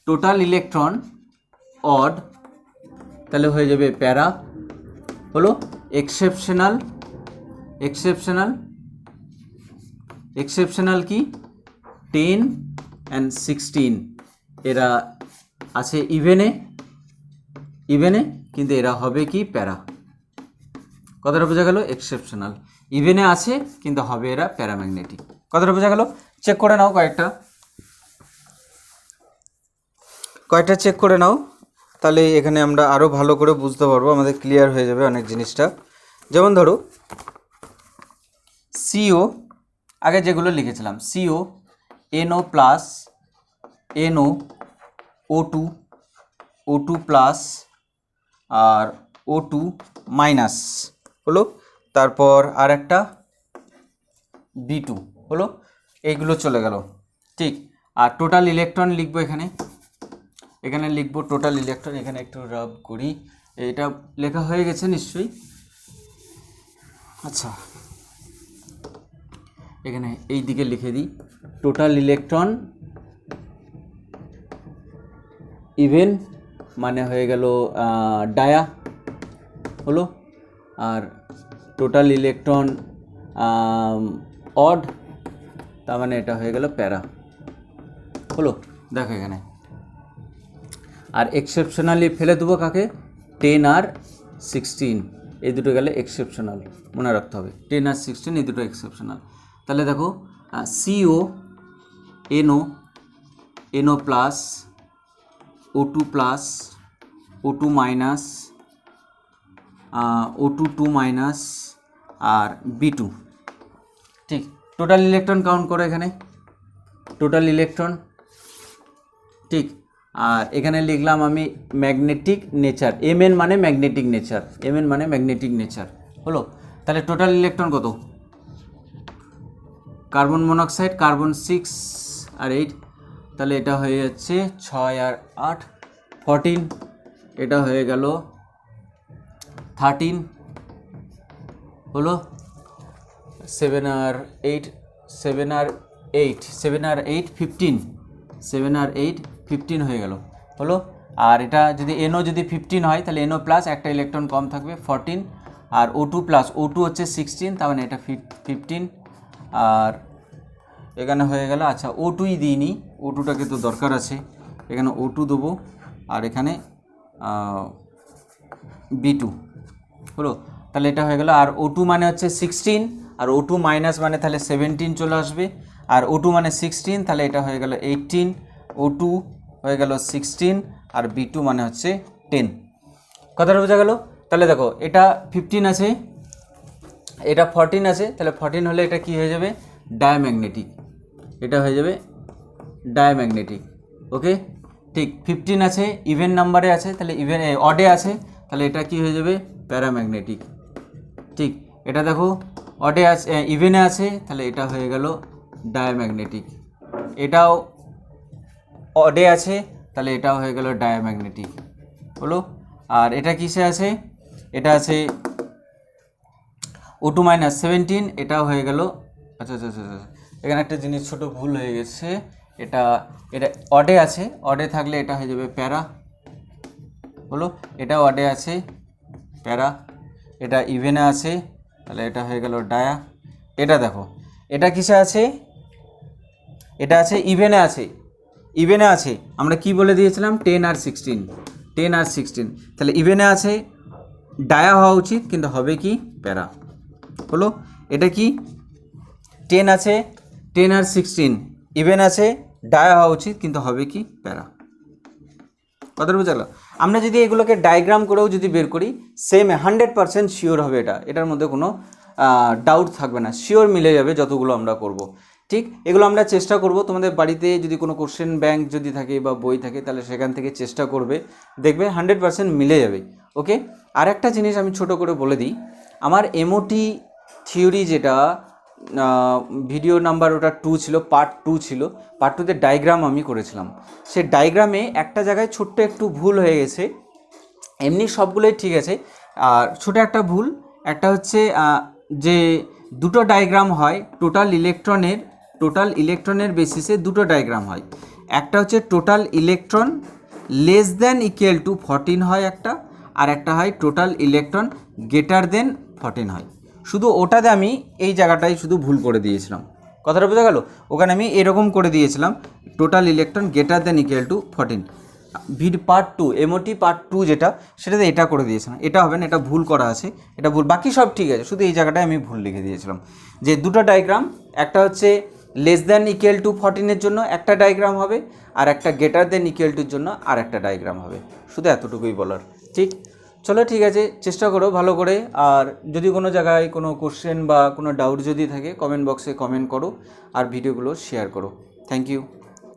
টোটাল ইলেকট্রন অড তাহলে হয়ে যাবে প্যারা, হলো এক্সেপশনাল কি? 10 অ্যান্ড 16 এরা আছে ইভেনে, কিন্তু এরা হবে কি? প্যারা। কথাটা বোঝা গেল? এক্সেপশনাল ইভেনে আছে কিন্তু হবে এরা প্যারাম্যাগনেটিক। কথাটা বোঝা গেল? চেক করে নাও কয়েকটা চেক করে নাও, তাহলে এখানে আমরা আরও ভালো করে বুঝতে পারবো, আমাদের ক্লিয়ার হয়ে যাবে অনেক জিনিসটা। যেমন ধরো CO, আগে যেগুলো লিখেছিলাম CO, NO plus, NO, O2 plus আর O2 মাইনাস, হলো। তারপর আর একটা B2, হলো। এইগুলো চলে গেল, ঠিক। আর টোটাল ইলেকট্রন লিখবো এখানে লিখবো টোটাল ইলেকট্রন। এখানে একটু রাব করি, এটা লেখা হয়ে গেছে নিশ্চয়ই। আচ্ছা, এখানে এই দিকে লিখে দিই টোটাল ইলেকট্রন ইভেন মানে হয়ে গেল ডায়া, হলো। আর টোটাল ইলেকট্রন অড তার মানে এটা হয়ে গেল প্যারা, হলো। দেখো এখানে আর এক্সেপশনালি ফেলে দেবো কাকে? 10 আর 16 এই দুটো গেলে এক্সেপশনাল, মনে রাখতে হবে। 10 আর 16 এই দুটো এক্সেপশনাল। তাহলে দেখো CO, NO plus, O2 plus, O2 minus, O2 2 minus আর B2, ঠিক। টোটাল ইলেকট্রন কাউন্ট করো এখানে, টোটাল ইলেকট্রন, ঠিক। আর এখানে লিখলাম আমি ম্যাগনেটিক নেচার, Mn মানে ম্যাগনেটিক নেচার, Mn মানে ম্যাগনেটিক নেচার হলো। তাহলে টোটাল ইলেকট্রন কত? কার্বন মনোক্সাইড, কার্বন 6 আর 8, তাহলে এটা হয়ে যাচ্ছে 6 আর 8 14, এটা হয়ে গেল 13 হলো, 7 আর 8 15, 7 আর 8 15 হয়ে গেল হলো। আর এটা যদি NO যদি 15 হয় তাহলে NO প্লাস একটা ইলেকট্রন কম থাকবে 14, আর O2 প্লাস, O2 হচ্ছে 16, তার মানে এটা 15, আর এখানে হয়ে গেল, আচ্ছা O2ই দিইনি, O2টাকে তো দরকার আছে, এখানে O2 দেবো, আর এখানে B2 হলো। তাহলে এটা হয়ে গেল, আর O2 মানে হচ্ছে 16, আর O2 মাইনাস মানে তাহলে 17 চলে আসবে, আর O2 মানে 16, তাহলে এটা হয়ে গেল 18, O2 হয়ে গেল 16, আর B2 মানে হচ্ছে 10। কথাটা বোঝা গেল? তাহলে দেখো এটা 15 আছে, এটা 14 আছে, তাহলে 14 হলে এটা কি হয়ে যাবে? ডায়াম্যাগনেটিক, এটা হয়ে যাবে ডায়াম্যাগনেটিক। ওকে, ঠিক। 15 আছে, ইভেন নাম্বারে আছে, তাহলে ইভেন অডে আছে, তাহলে এটা কি হয়ে যাবে? প্যারাম্যাগনেটিক। ঠিক, এটা দেখো অডে আছে, ইভেনে আছে, তাহলে এটা হয়ে গেল ডায়াম্যাগনেটিক। এটাও অডে আছে, তাহলে এটাও হয়ে গেল ডায়াম্যাগনেটিক হলো। আর এটা কিসে আছে? এটা আছে O2 মাইনাস 17, এটাও হয়ে গেল, আচ্ছা আচ্ছা আচ্ছা, এখানে একটা জিনিস ছোট ভুল হয়ে গেছে, এটা অডে আছে, অডে থাকলে এটা হয়ে যাবে প্যারা হলো, এটাও অডে আছে প্যারা, এটা ইভেনে আছে, তাহলে এটা হয়ে গেল ডায়া। এটা দেখো এটা কিসে আছে? এটা আছে ইভেনে আছে, ইভেনে আছে, আমরা কি বলে দিয়েছিলাম? 10 আর 16, 10 আর 16, তাহলে ইভেনে আছে, ডায়া হওয়া উচিত, কিন্তু হবে কি? প্যারা হলো। এটা কি? 10 আছে, 10 আর 16 ইভেন আছে, ডায়া হওয়া উচিত, কিন্তু হবে কি? প্যারা। কথাটা বোঝা গেল? আমরা যদি এগুলোকে ডায়াগ্রাম করেও যদি বের করি, সেম 100% শিওর হবে, এটার মধ্যে কোনো ডাউট থাকবে না, শিওর মিলে যাবে যতগুলো আমরা করব। ঠিক, এগুলো আমরা চেষ্টা করব, তোমাদের বাড়িতে যদি কোনো কোশ্চেন ব্যাংক যদি থাকে বা বই থাকে, তাহলে সেখান থেকে চেষ্টা করবে, দেখবে 100% মিলে যাবে। ওকে, আর একটা জিনিস আমি ছোট করে বলে দিই, আমার এমওটি থিওরি যেটা ভিডিও নাম্বার ওটা 2 ছিল, পার্ট 2 ছিল, পার্ট 2তে ডায়াগ্রাম আমি করেছিলাম, সে ডায়াগ্রামে একটা জায়গায় ছোট্ট একটু ভুল হয়ে গেছে, এমনি সবগুলোই ঠিক আছে, আর ছোট একটা ভুল, একটা হচ্ছে যে দুটো ডায়াগ্রাম হয় টোটাল ইলেকট্রনের বেসিসে দুটো ডায়াগ্রাম হয়, একটা হচ্ছে total electron less than equal to 14 হয় একটা, আর একটা হয় টোটাল ইলেকট্রন গ্রেটার দেন 14 হয়। শুধু ওটাতে আমি এই জায়গাটায় শুধু ভুল করে দিয়েছিলাম, কথাটা বোঝা গেল? ওখানে আমি এরকম করে দিয়েছিলাম, total electron greater than equal to 14, part 2 MOT part 2 যেটা, সেটাতে এটা করে দিয়েছিলাম, এটা হবে না, এটা ভুল করা আছে, এটা ভুল, বাকি সব ঠিক আছে, শুধু এই জায়গাটায় আমি ভুল লিখে দিয়েছিলাম, যে দুটো ডায়াগ্রাম, একটা হচ্ছে লেস দ্যান ইকুয়াল টু 14-এর জন্য একটা ডায়াগ্রাম হবে, আর একটা গ্রেটার দেন ইকুয়াল টুর জন্য আর একটা ডায়াগ্রাম হবে, শুধু এতটুকুই বলার। ঠিক, চলো ঠিক আছে, চেষ্টা করো ভালো করে, আর যদি কোনো জায়গায় কোনো কোশ্চেন বা কোনো ডাউট যদি থাকে, কমেন্ট বক্সে কমেন্ট করো, আর ভিডিওগুলো শেয়ার করো। Thank you.